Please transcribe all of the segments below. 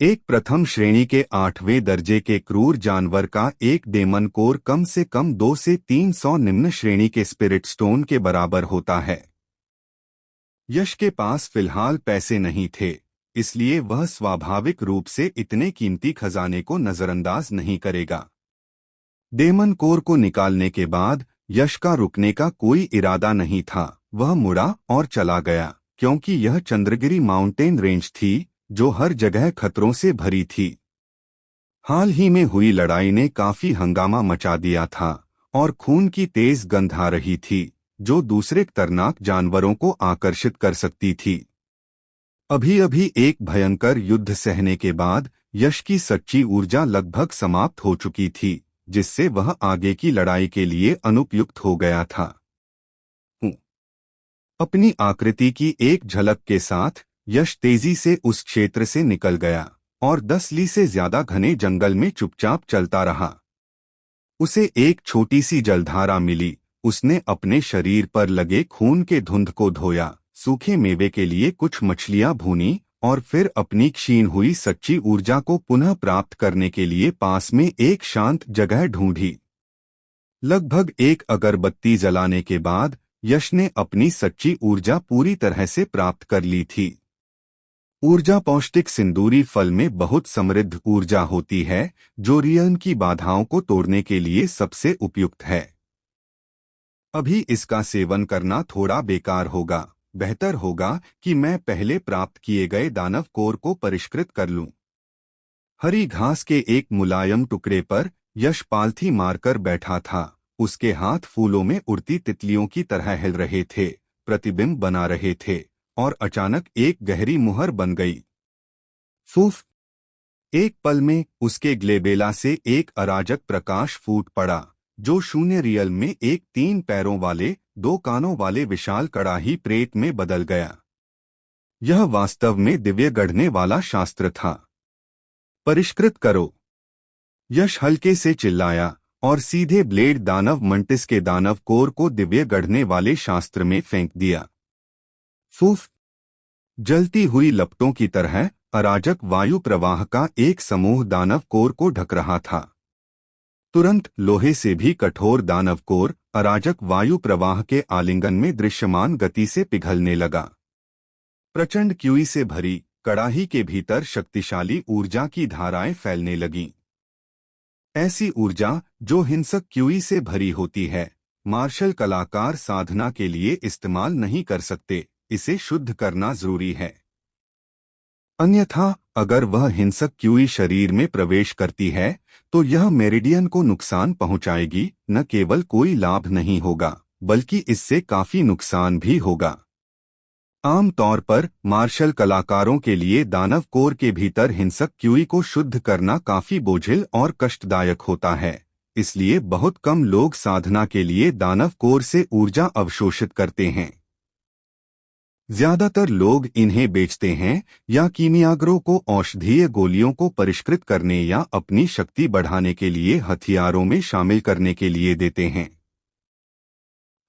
एक प्रथम श्रेणी के 8वें दर्जे के क्रूर जानवर का एक डेमन कोर कम से कम 2 से 300 निम्न श्रेणी के स्पिरिट स्टोन के बराबर होता है। यश के पास फिलहाल पैसे नहीं थे, इसलिए वह स्वाभाविक रूप से इतने कीमती खजाने को नजरअंदाज नहीं करेगा। डेमन कोर को निकालने के बाद यश का रुकने का कोई इरादा नहीं था। वह मुड़ा और चला गया, क्योंकि यह चंद्रगिरी माउंटेन रेंज थी जो हर जगह खतरों से भरी थी। हाल ही में हुई लड़ाई ने काफी हंगामा मचा दिया था और खून की तेज गंध आ रही थी जो दूसरे खतरनाक जानवरों को आकर्षित कर सकती थी। अभी अभी एक भयंकर युद्ध सहने के बाद यश की सच्ची ऊर्जा लगभग समाप्त हो चुकी थी, जिससे वह आगे की लड़ाई के लिए अनुपयुक्त हो गया था। अपनी आकृति की एक झलक के साथ यश तेजी से उस क्षेत्र से निकल गया और 10 ली से ज्यादा घने जंगल में चुपचाप चलता रहा। उसे एक छोटी सी जलधारा मिली। उसने अपने शरीर पर लगे खून के धुंध को धोया, सूखे मेवे के लिए कुछ मछलियां भूनी और फिर अपनी क्षीण हुई सच्ची ऊर्जा को पुनः प्राप्त करने के लिए पास में एक शांत जगह ढूंढी। लगभग एक अगरबत्ती जलाने के बाद यश ने अपनी सच्ची ऊर्जा पूरी तरह से प्राप्त कर ली थी। ऊर्जा पौष्टिक सिंदूरी फल में बहुत समृद्ध ऊर्जा होती है जो रियन की बाधाओं को तोड़ने के लिए सबसे उपयुक्त है। अभी इसका सेवन करना थोड़ा बेकार होगा। बेहतर होगा कि मैं पहले प्राप्त किए गए दानव कोर को परिष्कृत कर लूं। हरी घास के एक मुलायम टुकड़े पर यश पालथी मारकर बैठा था। उसके हाथ फूलों में उड़ती तितलियों की तरह हिल रहे थे, प्रतिबिंब बना रहे थे और अचानक एक गहरी मुहर बन गई। फूफ! एक पल में उसके ग्लेबेला से एक अराजक प्रकाश फूट पड़ा जो शून्य रियल में एक 3 पैरों वाले 2 कानों वाले विशाल कड़ाही प्रेत में बदल गया। यह वास्तव में दिव्य गढ़ने वाला शास्त्र था। परिष्कृत करो! यश हल्के से चिल्लाया और सीधे ब्लेड दानव मंटिस के दानव कोर को दिव्य गढ़ने वाले शास्त्र में फेंक दिया। फूफ! जलती हुई लपटों की तरह अराजक वायु प्रवाह का एक समूह दानव कोर को ढक रहा था। तुरंत लोहे से भी कठोर दानव कोर अराजक वायु प्रवाह के आलिंगन में दृश्यमान गति से पिघलने लगा। प्रचंड क्यूई से भरी कड़ाही के भीतर शक्तिशाली ऊर्जा की धाराएं फैलने लगीं। ऐसी ऊर्जा जो हिंसक क्यूई से भरी होती है, मार्शल कलाकार साधना के लिए इस्तेमाल नहीं कर सकते। इसे शुद्ध करना जरूरी है, अन्यथा अगर वह हिंसक क्यूई शरीर में प्रवेश करती है तो यह मेरिडियन को नुकसान पहुंचाएगी। न केवल कोई लाभ नहीं होगा बल्कि इससे काफी नुकसान भी होगा। आमतौर पर मार्शल कलाकारों के लिए दानव कोर के भीतर हिंसक क्यूई को शुद्ध करना काफी बोझिल और कष्टदायक होता है, इसलिए बहुत कम लोग साधना के लिए दानव कोर से ऊर्जा अवशोषित करते हैं। ज्यादातर लोग इन्हें बेचते हैं या कीमियागरों को औषधीय गोलियों को परिष्कृत करने या अपनी शक्ति बढ़ाने के लिए हथियारों में शामिल करने के लिए देते हैं।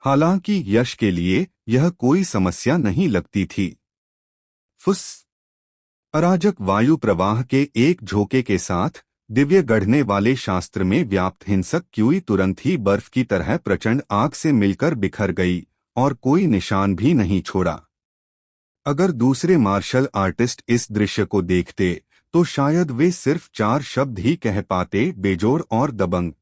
हालांकि यश के लिए यह कोई समस्या नहीं लगती थी। फुस! अराजक वायु प्रवाह के एक झोंके के साथ दिव्य गढ़ने वाले शास्त्र में व्याप्त हिंसक क्यूई तुरंत ही बर्फ की तरह प्रचंड आग से मिलकर बिखर गई और कोई निशान भी नहीं छोड़ा। अगर दूसरे मार्शल आर्टिस्ट इस दृश्य को देखते तो शायद वे सिर्फ 4 शब्द ही कह पाते, बेजोड़ और दबंग।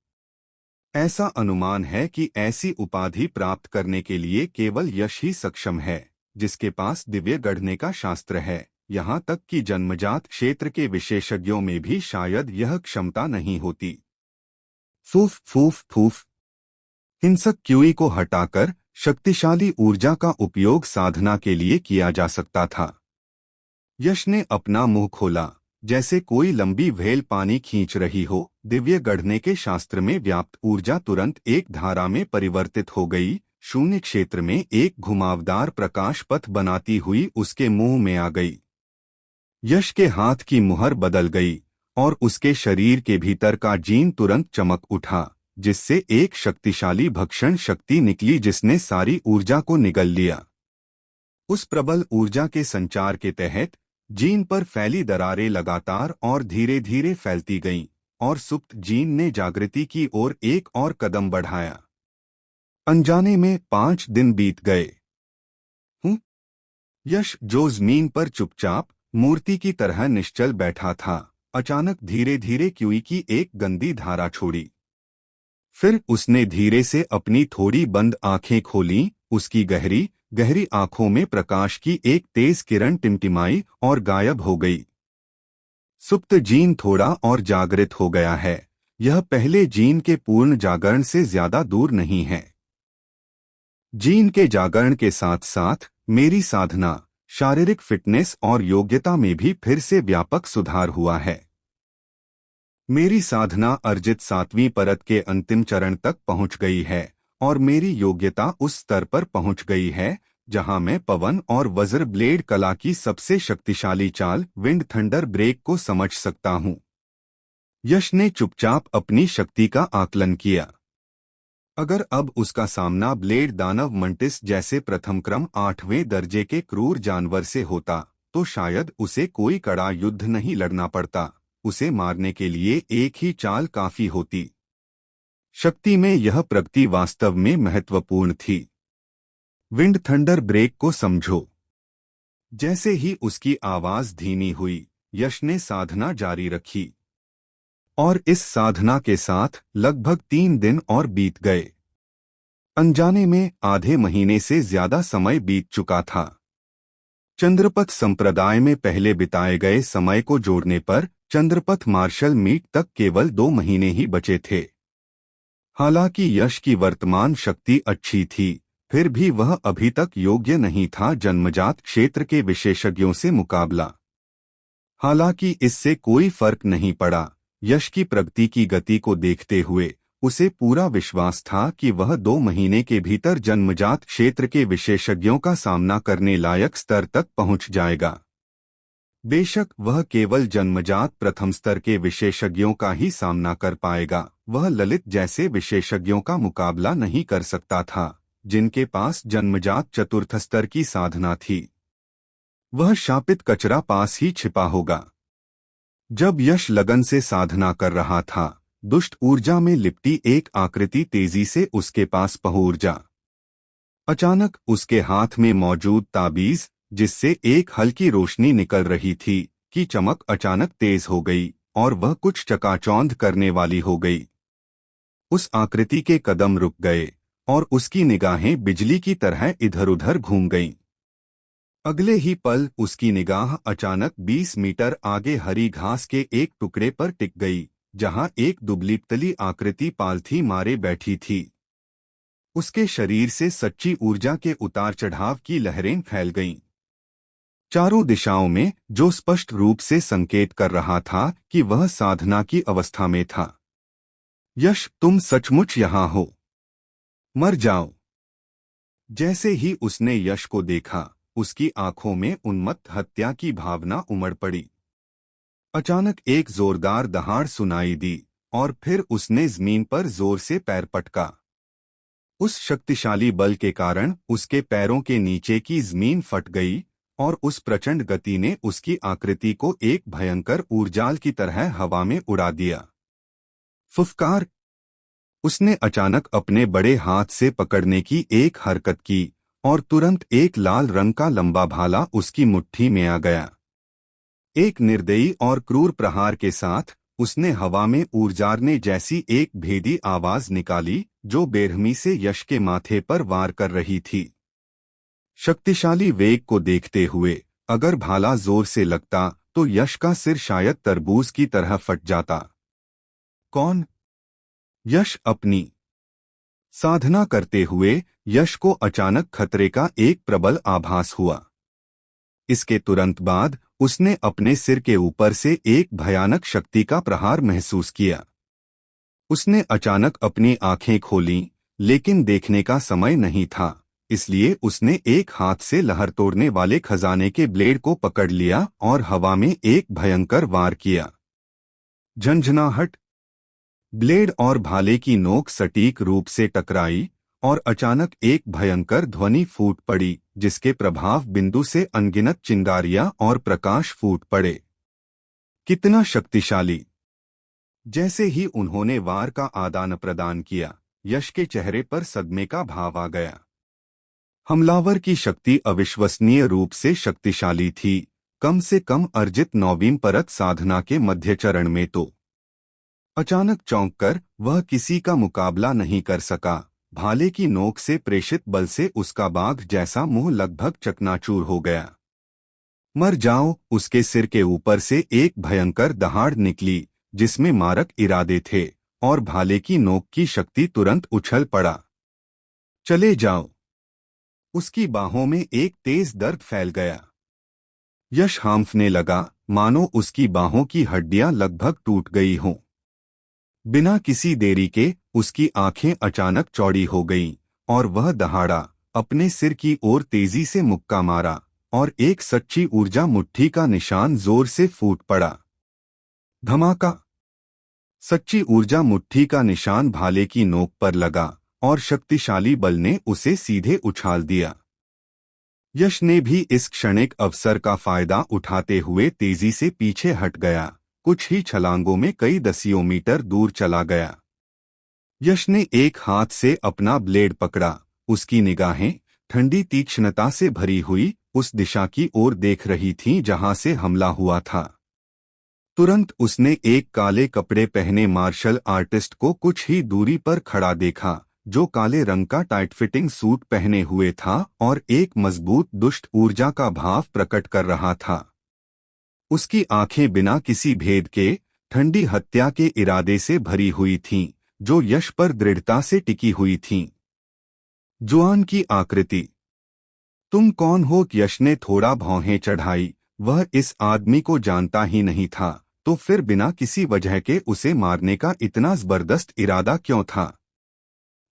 ऐसा अनुमान है कि ऐसी उपाधि प्राप्त करने के लिए केवल यश ही सक्षम है जिसके पास दिव्य गढ़ने का शास्त्र है। यहाँ तक कि जन्मजात क्षेत्र के विशेषज्ञों में भी शायद यह क्षमता नहीं होती। फूफ फूफ फूफ! हिंसक क्यूई को हटाकर शक्तिशाली ऊर्जा का उपयोग साधना के लिए किया जा सकता था। यश ने अपना मुंह खोला जैसे कोई लंबी व्हेल पानी खींच रही हो। दिव्य गढ़ने के शास्त्र में व्याप्त ऊर्जा तुरंत एक धारा में परिवर्तित हो गई। शून्य क्षेत्र में एक घुमावदार प्रकाश पथ बनाती हुई उसके मुंह में आ गई। यश के हाथ की मुहर बदल गई और उसके शरीर के भीतर का जीन तुरंत चमक उठा, जिससे एक शक्तिशाली भक्षण शक्ति निकली जिसने सारी ऊर्जा को निगल लिया। उस प्रबल ऊर्जा के संचार के तहत जीन पर फैली दरारें लगातार और धीरे धीरे फैलती गईं और सुप्त जीन ने जागृति की ओर एक और कदम बढ़ाया। अनजाने में 5 दिन बीत गए। यश, जो जमीन पर चुपचाप मूर्ति की तरह निश्चल बैठा था, अचानक धीरे धीरे क्यूई की एक गंदी धारा छोड़ी। फिर उसने धीरे से अपनी थोड़ी बंद आंखें खोलीं। उसकी गहरी गहरी आंखों में प्रकाश की एक तेज किरण टिमटिमाई और गायब हो गई। सुप्त जीन थोड़ा और जागृत हो गया है। यह पहले जीन के पूर्ण जागरण से ज्यादा दूर नहीं है। जीन के जागरण के साथ साथ मेरी साधना, शारीरिक फिटनेस और योग्यता में भी फिर से व्यापक सुधार हुआ है। मेरी साधना अर्जित 7वीं परत के अंतिम चरण तक पहुंच गई है और मेरी योग्यता उस स्तर पर पहुंच गई है जहां मैं पवन और वज्र ब्लेड कला की सबसे शक्तिशाली चाल विंड थंडर ब्रेक को समझ सकता हूं। यश ने चुपचाप अपनी शक्ति का आकलन किया। अगर अब उसका सामना ब्लेड दानव मंटिस जैसे प्रथम क्रम 8वें दर्जे के क्रूर जानवर से होता तो शायद उसे कोई कड़ा युद्ध नहीं लड़ना पड़ता। उसे मारने के लिए एक ही चाल काफी होती। शक्ति में यह प्रगति वास्तव में महत्वपूर्ण थी। विंड थंडर ब्रेक को समझो। जैसे ही उसकी आवाज धीमी हुई, यश ने साधना जारी रखी और इस साधना के साथ लगभग 3 दिन और बीत गए। अनजाने में आधे महीने से ज्यादा समय बीत चुका था। चंद्रपथ संप्रदाय में पहले बिताए गए समय को जोड़ने पर चंद्रपथ मार्शल मीट तक केवल 2 महीने ही बचे थे। हालांकि यश की वर्तमान शक्ति अच्छी थी, फिर भी वह अभी तक योग्य नहीं था जन्मजात क्षेत्र के विशेषज्ञों से मुकाबला। हालांकि इससे कोई फर्क नहीं पड़ा। यश की प्रगति की गति को देखते हुए उसे पूरा विश्वास था कि वह 2 महीने के भीतर जन्मजात क्षेत्र के विशेषज्ञों का सामना करने लायक स्तर तक पहुंच जाएगा। बेशक वह केवल जन्मजात प्रथम स्तर के विशेषज्ञों का ही सामना कर पाएगा। वह ललित जैसे विशेषज्ञों का मुकाबला नहीं कर सकता था जिनके पास जन्मजात चतुर्थ स्तर की साधना थी। वह शापित कचरा पास ही छिपा होगा। जब यश लगन से साधना कर रहा था, दुष्ट ऊर्जा में लिपटी एक आकृति तेजी से उसके पास पहुंचा। अचानक उसके हाथ में मौजूद ताबीज, जिससे एक हल्की रोशनी निकल रही थी, की चमक अचानक तेज हो गई और वह कुछ चकाचौंध करने वाली हो गई। उस आकृति के कदम रुक गए और उसकी निगाहें बिजली की तरह इधर-उधर घूम गईं। अगले ही पल उसकी निगाह अचानक 20 मीटर आगे हरी घास के एक टुकड़े पर टिक गई, जहां एक दुबली पतली आकृति पालथी मारे बैठी थी। उसके शरीर से सच्ची ऊर्जा के उतार चढ़ाव की लहरें फैल गईं, चारों दिशाओं में, जो स्पष्ट रूप से संकेत कर रहा था कि वह साधना की अवस्था में था। यश, तुम सचमुच यहाँ हो। मर जाओ। जैसे ही उसने यश को देखा, उसकी आंखों में उन्मत्त हत्या की भावना उमड़ पड़ी। अचानक एक जोरदार दहाड़ सुनाई दी और फिर उसने जमीन पर जोर से पैर पटका। उस शक्तिशाली बल के कारण उसके पैरों के नीचे की जमीन फट गई और उस प्रचंड गति ने उसकी आकृति को एक भयंकर ऊर्जाल की तरह हवा में उड़ा दिया। फुफकार! उसने अचानक अपने बड़े हाथ से पकड़ने की एक हरकत की और तुरंत एक लाल रंग का लंबा भाला उसकी मुट्ठी में आ गया। एक निर्दयी और क्रूर प्रहार के साथ उसने हवा में ऊर्जारने जैसी एक भेदी आवाज निकाली जो बेरहमी से यश के माथे पर वार कर रही थी। शक्तिशाली वेग को देखते हुए अगर भाला जोर से लगता तो यश का सिर शायद तरबूज की तरह फट जाता। कौन? यश अपनी साधना करते हुए यश को अचानक खतरे का एक प्रबल आभास हुआ। इसके तुरंत बाद उसने अपने सिर के ऊपर से एक भयानक शक्ति का प्रहार महसूस किया। उसने अचानक अपनी आंखें खोलीं, लेकिन देखने का समय नहीं था, इसलिए उसने एक हाथ से लहर तोड़ने वाले खजाने के ब्लेड को पकड़ लिया और हवा में एक भयंकर वार किया। झंझनाहट। ब्लेड और भाले की नोक सटीक रूप से टकराई और अचानक एक भयंकर ध्वनि फूट पड़ी, जिसके प्रभाव बिंदु से अनगिनत चिंगारियां और प्रकाश फूट पड़े। कितना शक्तिशाली! जैसे ही उन्होंने वार का आदान प्रदान किया, यश के चेहरे पर सदमे का भाव आ गया। हमलावर की शक्ति अविश्वसनीय रूप से शक्तिशाली थी, कम से कम अर्जित नौवीं परत साधना के मध्य चरण में तो। अचानक चौंककर वह किसी का मुकाबला नहीं कर सका। भाले की नोक से प्रेषित बल से उसका बाघ जैसा मुंह लगभग चकनाचूर हो गया। मर जाओ! उसके सिर के ऊपर से एक भयंकर दहाड़ निकली, जिसमें मारक इरादे थे, और भाले की नोक की शक्ति तुरंत उछल पड़ा। चले जाओ! उसकी बाहों में एक तेज दर्द फैल गया। यश हांफने लगा, मानो उसकी बाहों की हड्डियां लगभग टूट गई हों। बिना किसी देरी के उसकी आंखें अचानक चौड़ी हो गईं, और वह दहाड़ा अपने सिर की ओर तेजी से मुक्का मारा, और एक सच्ची ऊर्जा मुट्ठी का निशान जोर से फूट पड़ा। धमाका! सच्ची ऊर्जा मुट्ठी का निशान भाले की नोक पर लगा, और शक्तिशाली बल ने उसे सीधे उछाल दिया। यश ने भी इस क्षणिक अवसर का फायदा उठाते हुए तेजी से पीछे हट गया, कुछ ही छलांगों में कई दसियों मीटर दूर चला गया। यश ने एक हाथ से अपना ब्लेड पकड़ा, उसकी निगाहें ठंडी तीक्ष्णता से भरी हुई उस दिशा की ओर देख रही थीं जहां से हमला हुआ था। तुरंत उसने एक काले कपड़े पहने मार्शल आर्टिस्ट को कुछ ही दूरी पर खड़ा देखा, जो काले रंग का टाइट फिटिंग सूट पहने हुए था और एक मजबूत दुष्ट ऊर्जा का भाव प्रकट कर रहा था। उसकी आंखें बिना किसी भेद के ठंडी हत्या के इरादे से भरी हुई थीं, जो यश पर दृढ़ता से टिकी हुई थीं। जुआन की आकृति! तुम कौन हो? यश ने थोड़ा भौहें चढ़ाई। वह इस आदमी को जानता ही नहीं था, तो फिर बिना किसी वजह के उसे मारने का इतना जबरदस्त इरादा क्यों था?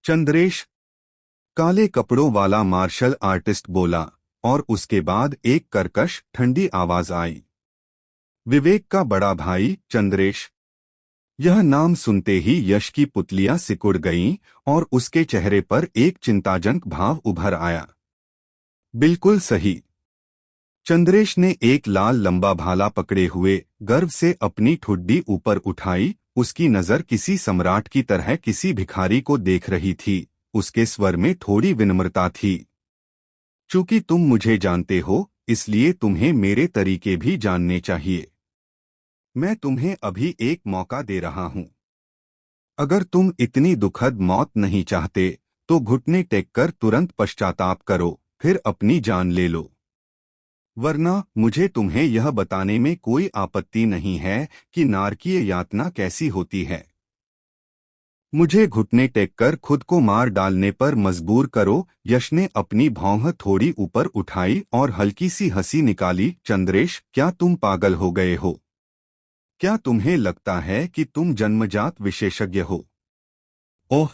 चंद्रेश! काले कपड़ों वाला मार्शल आर्टिस्ट बोला, और उसके बाद एक कर्कश ठंडी आवाज आई। विवेक का बड़ा भाई चंद्रेश! यह नाम सुनते ही यश की पुतलियां सिकुड़ गईं और उसके चेहरे पर एक चिंताजनक भाव उभर आया। बिल्कुल सही। चंद्रेश ने एक लाल लंबा भाला पकड़े हुए गर्व से अपनी ठुड्डी ऊपर उठाई। उसकी नजर किसी सम्राट की तरह किसी भिखारी को देख रही थी। उसके स्वर में थोड़ी विनम्रता थी। चूंकि तुम मुझे जानते हो, इसलिए तुम्हें मेरे तरीके भी जानने चाहिए। मैं तुम्हें अभी एक मौका दे रहा हूं। अगर तुम इतनी दुखद मौत नहीं चाहते, तो घुटने टेककर तुरंत पश्चाताप करो, फिर अपनी जान ले लो। वरना मुझे तुम्हें यह बताने में कोई आपत्ति नहीं है कि नारकीय यातना कैसी होती है। मुझे घुटने टेककर खुद को मार डालने पर मजबूर करो। यश ने अपनी भौंह थोड़ी ऊपर उठाई और हल्की सी हंसी निकाली। चंद्रेश, क्या तुम पागल हो गए हो? क्या तुम्हें लगता है कि तुम जन्मजात विशेषज्ञ हो? ओह,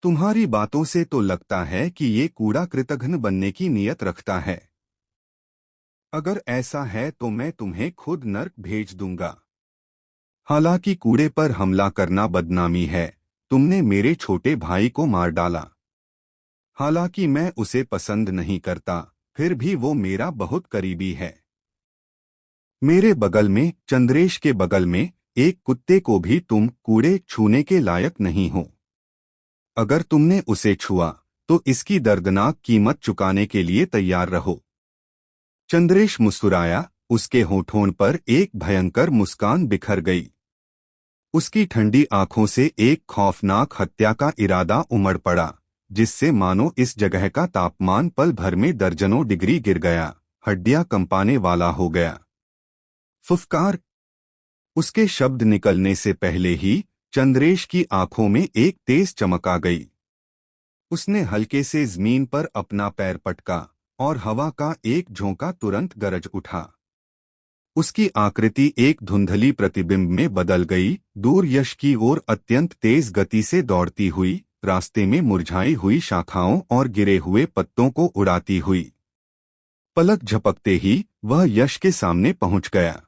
तुम्हारी बातों से तो लगता है कि ये कूड़ा कृतघ्न बनने की नीयत रखता है। अगर ऐसा है तो मैं तुम्हें खुद नर्क भेज दूंगा। हालांकि कूड़े पर हमला करना बदनामी है। तुमने मेरे छोटे भाई को मार डाला। हालांकि मैं उसे पसंद नहीं करता, फिर भी वो मेरा बहुत करीबी है। मेरे बगल में, चंद्रेश के बगल में, एक कुत्ते को भी तुम कूड़े छूने के लायक नहीं हो। अगर तुमने उसे छुआ, तो इसकी दर्दनाक कीमत चुकाने के लिए तैयार रहो। चंद्रेश मुस्कुराया। उसके होठों पर एक भयंकर मुस्कान बिखर गई। उसकी ठंडी आंखों से एक खौफनाक हत्या का इरादा उमड़ पड़ा, जिससे मानो इस जगह का तापमान पल भर में दर्जनों डिग्री गिर गया, हड्डियां कंपाने वाला हो गया। फुफकार! उसके शब्द निकलने से पहले ही चंद्रेश की आंखों में एक तेज चमक आ गई। उसने हल्के से जमीन पर अपना पैर पटका, और हवा का एक झोंका तुरंत गरज उठा। उसकी आकृति एक धुंधली प्रतिबिंब में बदल गई, दूर यश की ओर अत्यंत तेज गति से दौड़ती हुई, रास्ते में मुरझाई हुई शाखाओं और गिरे हुए पत्तों को उड़ाती हुई। पलक झपकते ही वह यश के सामने पहुंच गया।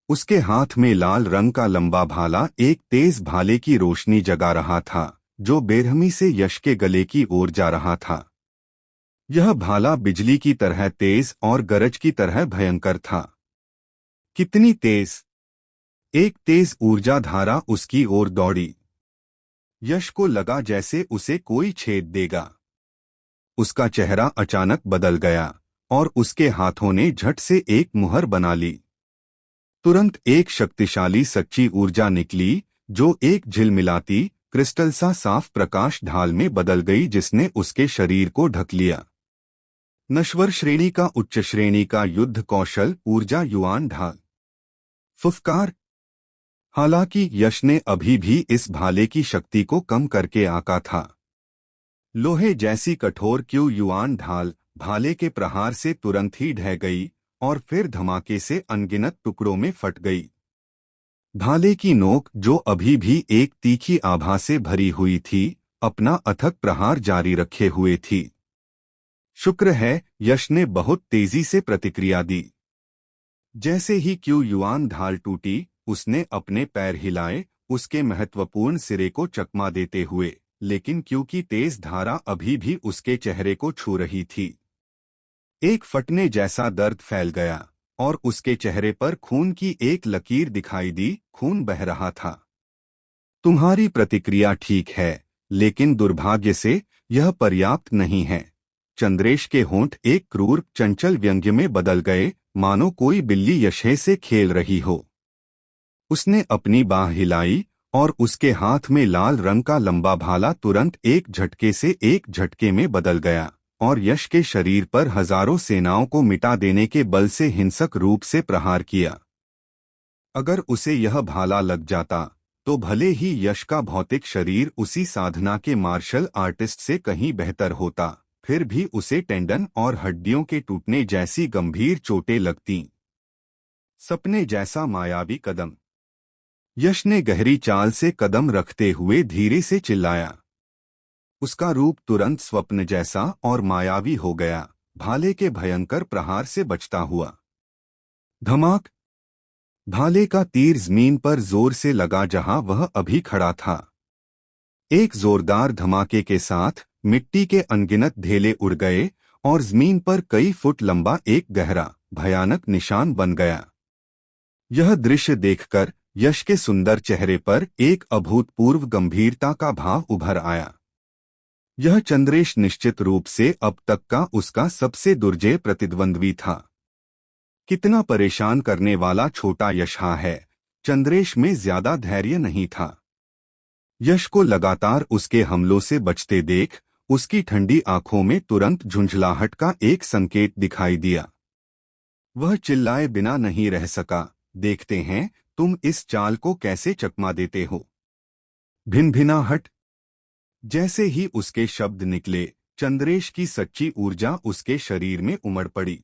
उसके हाथ में लाल रंग का लंबा भाला एक तेज भाले की रोशनी जगा रहा था, जो बेरहमी से यश के गले की ओर जा रहा था। यह भाला बिजली की तरह तेज और गरज की तरह भयंकर था। कितनी तेज! एक तेज ऊर्जा धारा उसकी ओर दौड़ी। यश को लगा जैसे उसे कोई छेद देगा। उसका चेहरा अचानक बदल गया और उसके हाथों ने झट से एक मुहर बना ली। तुरंत एक शक्तिशाली सच्ची ऊर्जा निकली जो एक झिलमिलाती क्रिस्टल सा साफ प्रकाश ढाल में बदल गई, जिसने उसके शरीर को ढक लिया। नश्वर श्रेणी का उच्च श्रेणी का युद्ध कौशल ऊर्जा युआन ढाल। फुफकार। हालांकि यश ने अभी भी इस भाले की शक्ति को कम करके आंका था। लोहे जैसी कठोर क्यू युआन ढाल भाले के प्रहार से तुरंत ही ढह गई और फिर धमाके से अनगिनत टुकड़ों में फट गई। भाले की नोक, जो अभी भी एक तीखी आभा से भरी हुई थी, अपना अथक प्रहार जारी रखे हुए थी। शुक्र है यश ने बहुत तेजी से प्रतिक्रिया दी। जैसे ही क्यू युआन ढाल टूटी, उसने अपने पैर हिलाए, उसके महत्वपूर्ण सिरे को चकमा देते हुए, लेकिन क्यू की तेज धारा अभी भी उसके चेहरे को छू रही थी। एक फटने जैसा दर्द फैल गया और उसके चेहरे पर खून की एक लकीर दिखाई दी। खून बह रहा था। तुम्हारी प्रतिक्रिया ठीक है, लेकिन दुर्भाग्य से यह पर्याप्त नहीं है। चंद्रेश के होंठ एक क्रूर चंचल व्यंग्य में बदल गए, मानो कोई बिल्ली यशे से खेल रही हो। उसने अपनी बाह हिलाई और उसके हाथ में लाल रंग का लंबा भाला तुरंत एक झटके से एक झटके में बदल गया और यश के शरीर पर हजारों सेनाओं को मिटा देने के बल से हिंसक रूप से प्रहार किया। अगर उसे यह भाला लग जाता तो भले ही यश का भौतिक शरीर उसी साधना के मार्शल आर्टिस्ट से कहीं बेहतर होता, फिर भी उसे टेंडन और हड्डियों के टूटने जैसी गंभीर चोटें लगतीं। सपने जैसा मायावी कदम। यश ने गहरी चाल से कदम रखते हुए धीरे से चिल्लाया। उसका रूप तुरंत स्वप्न जैसा और मायावी हो गया, भाले के भयंकर प्रहार से बचता हुआ। धमाक! भाले का तीर जमीन पर जोर से लगा जहां वह अभी खड़ा था। एक जोरदार धमाके के साथ मिट्टी के अनगिनत ढेले उड़ गए और जमीन पर कई फुट लंबा एक गहरा भयानक निशान बन गया। यह दृश्य देखकर यश के सुंदर चेहरे पर एक अभूतपूर्व गंभीरता का भाव उभर आया। यह चंद्रेश निश्चित रूप से अब तक का उसका सबसे दुर्जय प्रतिद्वंद्वी था। कितना परेशान करने वाला छोटा यश है। चंद्रेश में ज्यादा धैर्य नहीं था। यश को लगातार उसके हमलों से बचते देख उसकी ठंडी आंखों में तुरंत झुंझलाहट का एक संकेत दिखाई दिया। वह चिल्लाए बिना नहीं रह सका। देखते हैं तुम इस चाल को कैसे चकमा देते हो। भिनभिनाहट। जैसे ही उसके शब्द निकले, चंद्रेश की सच्ची ऊर्जा उसके शरीर में उमड़ पड़ी।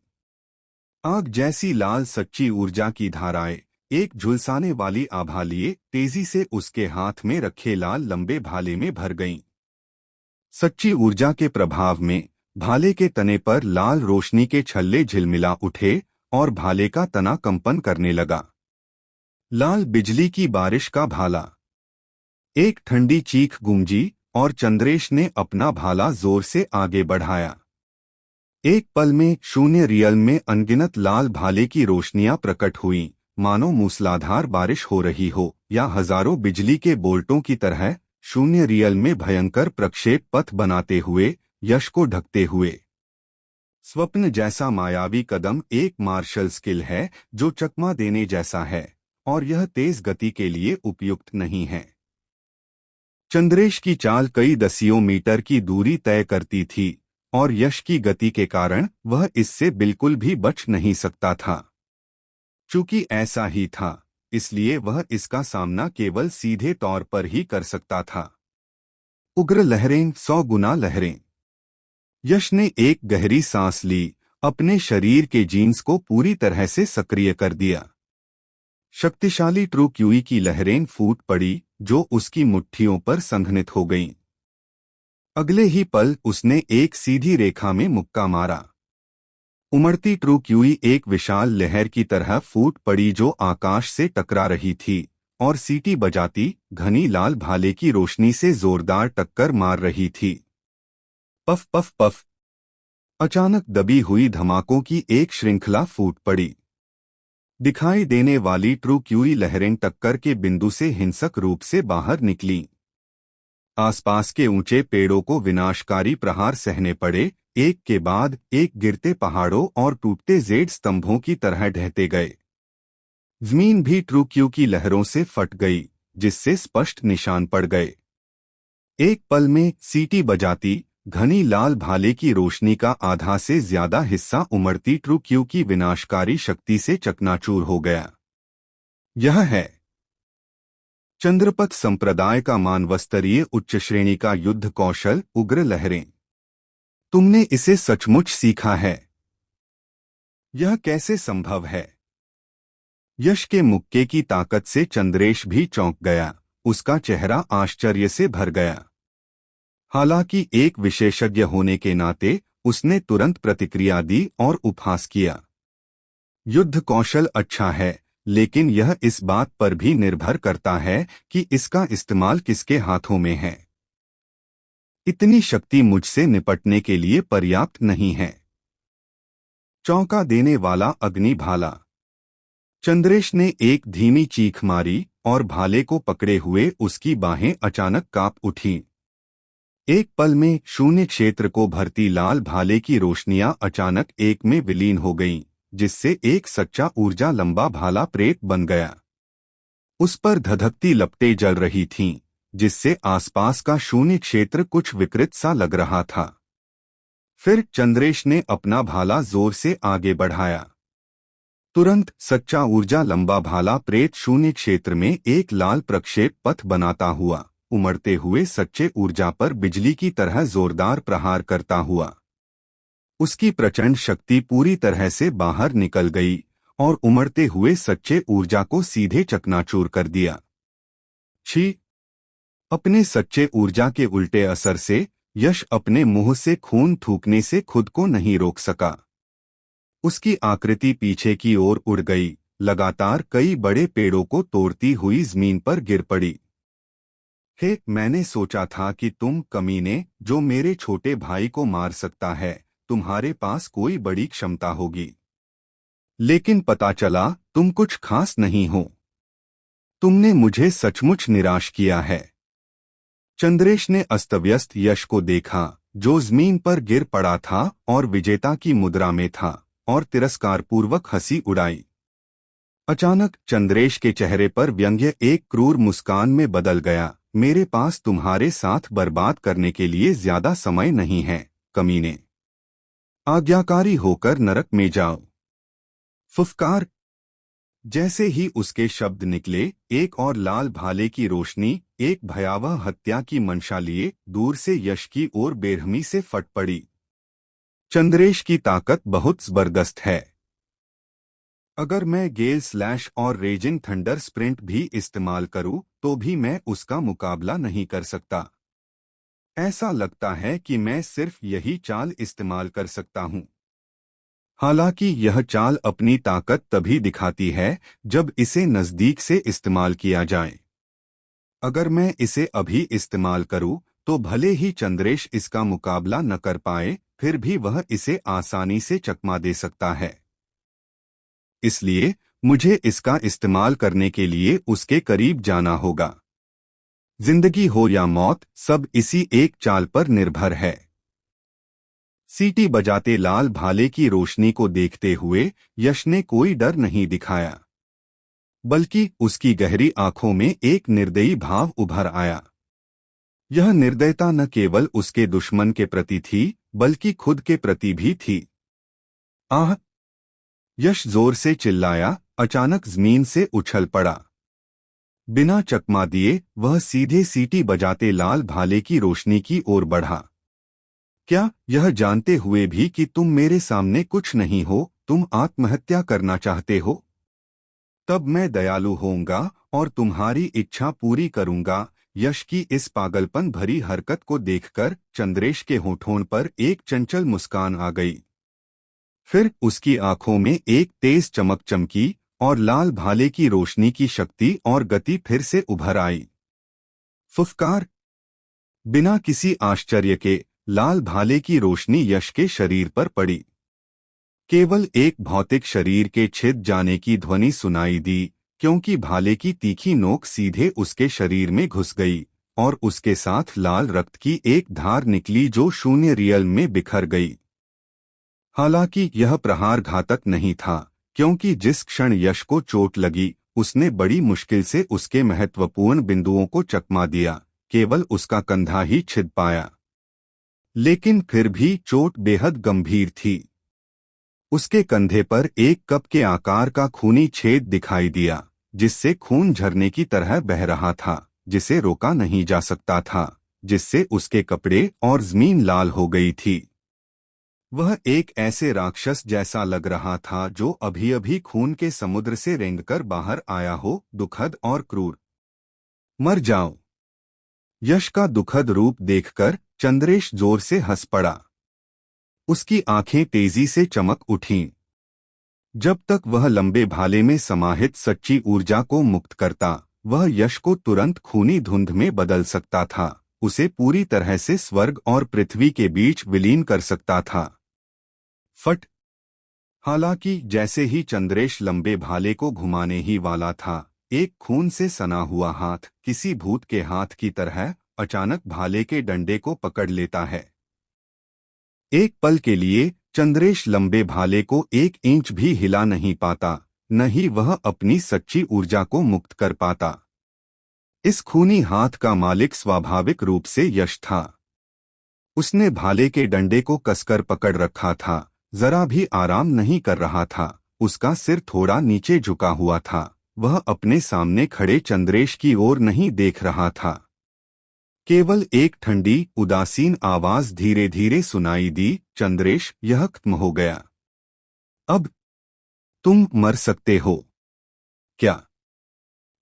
आग जैसी लाल सच्ची ऊर्जा की धाराएं एक झुलसाने वाली आभा लिए तेजी से उसके हाथ में रखे लाल लंबे भाले में भर गईं। सच्ची ऊर्जा के प्रभाव में भाले के तने पर लाल रोशनी के छल्ले झिलमिला उठे और भाले का तना कंपन करने लगा। लाल बिजली की बारिश का भाला। एक ठंडी चीख गूंजी और चंद्रेश ने अपना भाला जोर से आगे बढ़ाया। एक पल में शून्य रियल में अनगिनत लाल भाले की रोशनियां प्रकट हुईं, मानो मूसलाधार बारिश हो रही हो या हजारों बिजली के बोल्टों की तरह शून्य रियल में भयंकर प्रक्षेप पथ बनाते हुए यश को ढकते हुए। स्वप्न जैसा मायावी कदम एक मार्शल स्किल है जो चकमा देने जैसा है, और यह तेज गति के लिए उपयुक्त नहीं है। चंद्रेश की चाल कई दसियों मीटर की दूरी तय करती थी और यश की गति के कारण वह इससे बिल्कुल भी बच नहीं सकता था। चूंकि ऐसा ही था, इसलिए वह इसका सामना केवल सीधे तौर पर ही कर सकता था। उग्र लहरें, 100 गुना लहरें। यश ने एक गहरी सांस ली, अपने शरीर के जीन्स को पूरी तरह से सक्रिय कर दिया। शक्तिशाली ट्रू क्यूई की लहरें फूट पड़ी जो उसकी मुट्ठियों पर संघनित हो गईं। अगले ही पल उसने एक सीधी रेखा में मुक्का मारा। उमड़ती ट्रू क्यूई एक विशाल लहर की तरह फूट पड़ी जो आकाश से टकरा रही थी और सीटी बजाती घनी लाल भाले की रोशनी से जोरदार टक्कर मार रही थी। Puff puff puff. अचानक दबी हुई धमाकों की एक श्रृंखला फूट पड़ी। दिखाई देने वाली ट्रूक्यूई लहरें टक्कर के बिंदु से हिंसक रूप से बाहर निकलीं। आसपास के ऊंचे पेड़ों को विनाशकारी प्रहार सहने पड़े, एक के बाद एक गिरते पहाड़ों और टूटते जेड स्तंभों की तरह ढहते गए। जमीन भी ट्रूक्यू की लहरों से फट गई, जिससे स्पष्ट निशान पड़ गए। एक पल में सीटी बजाती घनी लाल भाले की रोशनी का आधा से ज्यादा हिस्सा उमड़ती ट्रूक्यू की विनाशकारी शक्ति से चकनाचूर हो गया। यह है चंद्रपथ संप्रदाय का मानवस्तरीय उच्च श्रेणी का युद्ध कौशल, उग्र लहरें। तुमने इसे सचमुच सीखा है? यह कैसे संभव है? यश के मुक्के की ताकत से चंद्रेश भी चौंक गया, उसका चेहरा आश्चर्य से भर गया। हालांकि एक विशेषज्ञ होने के नाते उसने तुरंत प्रतिक्रिया दी और उपहास किया। युद्ध कौशल अच्छा है, लेकिन यह इस बात पर भी निर्भर करता है कि इसका इस्तेमाल किसके हाथों में है। इतनी शक्ति मुझसे निपटने के लिए पर्याप्त नहीं है। चौंका देने वाला अग्नि भाला। चंद्रेश ने एक धीमी चीख मारी और भाले को पकड़े हुए उसकी बाहें अचानक कांप उठीं। एक पल में शून्य क्षेत्र को भरती लाल भाले की रोशनियां अचानक एक में विलीन हो गईं, जिससे एक सच्चा ऊर्जा लंबा भाला प्रेत बन गया। उस पर धधकती लपटें जल रही थीं, जिससे आसपास का शून्य क्षेत्र कुछ विकृत सा लग रहा था। फिर चंद्रेश ने अपना भाला जोर से आगे बढ़ाया। तुरंत सच्चा ऊर्जा लंबा भाला प्रेत शून्य क्षेत्र में एक लाल प्रक्षेप पथ बनाता हुआ उमड़ते हुए सच्चे ऊर्जा पर बिजली की तरह जोरदार प्रहार करता हुआ। उसकी प्रचंड शक्ति पूरी तरह से बाहर निकल गई और उमड़ते हुए सच्चे ऊर्जा को सीधे चकनाचूर कर दिया। छी! अपने सच्चे ऊर्जा के उल्टे असर से यश अपने मुंह से खून थूकने से खुद को नहीं रोक सका। उसकी आकृति पीछे की ओर उड़ गई, लगातार कई बड़े पेड़ों को तोड़ती हुई जमीन पर गिर पड़ी। हे, मैंने सोचा था कि तुम कमीने जो मेरे छोटे भाई को मार सकता है, तुम्हारे पास कोई बड़ी क्षमता होगी। लेकिन पता चला तुम कुछ खास नहीं हो। तुमने मुझे सचमुच निराश किया है। चंद्रेश ने अस्तव्यस्त यश को देखा, जो जमीन पर गिर पड़ा था और विजेता की मुद्रा में था, और तिरस्कारपूर्वक हंसी उड़ाई। अचानक चंद्रेश के चेहरे पर व्यंग्य एक क्रूर मुस्कान में बदल गया। मेरे पास तुम्हारे साथ बर्बाद करने के लिए ज्यादा समय नहीं है, कमीने। आज्ञाकारी होकर नरक में जाओ। फुफकार। जैसे ही उसके शब्द निकले, एक और लाल भाले की रोशनी एक भयावह हत्या की मंशा लिए दूर से यश की ओर बेरहमी से फट पड़ी। चंद्रेश की ताकत बहुत जबरदस्त है। अगर मैं गेल स्लैश और रेजिंग थंडर स्प्रिंट भी इस्तेमाल करूं, तो भी मैं उसका मुकाबला नहीं कर सकता। ऐसा लगता है कि मैं सिर्फ यही चाल इस्तेमाल कर सकता हूं। हालांकि यह चाल अपनी ताकत तभी दिखाती है जब इसे नजदीक से इस्तेमाल किया जाए। अगर मैं इसे अभी इस्तेमाल करूं, तो भले ही चंद्रेश इसका मुकाबला न कर पाए, फिर भी वह इसे आसानी से चकमा दे सकता है। इसलिए मुझे इसका इस्तेमाल करने के लिए उसके करीब जाना होगा। जिंदगी हो या मौत, सब इसी एक चाल पर निर्भर है। सीटी बजाते लाल भाले की रोशनी को देखते हुए यश ने कोई डर नहीं दिखाया, बल्कि उसकी गहरी आंखों में एक निर्दयी भाव उभर आया। यह निर्दयता न केवल उसके दुश्मन के प्रति थी, बल्कि खुद के प्रति भी थी। आह! यश जोर से चिल्लाया, अचानक जमीन से उछल पड़ा। बिना चकमा दिए वह सीधे सीटी बजाते लाल भाले की रोशनी की ओर बढ़ा। क्या, यह जानते हुए भी कि तुम मेरे सामने कुछ नहीं हो, तुम आत्महत्या करना चाहते हो? तब मैं दयालु होऊंगा और तुम्हारी इच्छा पूरी करूंगा। यश की इस पागलपन भरी हरकत को देखकर चंद्रेश के होठों पर एक चंचल मुस्कान आ गई। फिर उसकी आंखों में एक तेज चमक चमकी और लाल भाले की रोशनी की शक्ति और गति फिर से उभर आई। फुफकार। बिना किसी आश्चर्य के लाल भाले की रोशनी यश के शरीर पर पड़ी। केवल एक भौतिक शरीर के छिद जाने की ध्वनि सुनाई दी, क्योंकि भाले की तीखी नोक सीधे उसके शरीर में घुस गई और उसके साथ लाल रक्त की एक धार निकली जो शून्य रियल में बिखर गई। हालांकि यह प्रहार घातक नहीं था, क्योंकि जिस क्षण यश को चोट लगी उसने बड़ी मुश्किल से उसके महत्वपूर्ण बिंदुओं को चकमा दिया, केवल उसका कंधा ही छिद पाया। लेकिन फिर भी चोट बेहद गंभीर थी। उसके कंधे पर एक कप के आकार का खूनी छेद दिखाई दिया, जिससे खून झरने की तरह बह रहा था, जिसे रोका नहीं जा सकता था, जिससे उसके कपड़े और जमीन लाल हो गई थी। वह एक ऐसे राक्षस जैसा लग रहा था जो अभी अभी खून के समुद्र से रेंगकर बाहर आया हो, दुखद और क्रूर। मर जाओ। यश का दुखद रूप देखकर चंद्रेश जोर से हंस पड़ा। उसकी आंखें तेजी से चमक उठीं। जब तक वह लंबे भाले में समाहित सच्ची ऊर्जा को मुक्त करता, वह यश को तुरंत खूनी धुंध में बदल सकता था, उसे पूरी तरह से स्वर्ग और पृथ्वी के बीच विलीन कर सकता था। फट। हालांकि जैसे ही चंद्रेश लंबे भाले को घुमाने ही वाला था, एक खून से सना हुआ हाथ किसी भूत के हाथ की तरह अचानक भाले के डंडे को पकड़ लेता है। एक पल के लिए चंद्रेश लंबे भाले को 1 इंच भी हिला नहीं पाता, न ही वह अपनी सच्ची ऊर्जा को मुक्त कर पाता। इस खूनी हाथ का मालिक स्वाभाविक रूप से यश था। उसने भाले के डंडे को कसकर पकड़ रखा था, जरा भी आराम नहीं कर रहा था। उसका सिर थोड़ा नीचे झुका हुआ था, वह अपने सामने खड़े चंद्रेश की ओर नहीं देख रहा था। केवल एक ठंडी उदासीन आवाज धीरे धीरे सुनाई दी, चंद्रेश, यह खत्म हो गया। अब तुम मर सकते हो। क्या?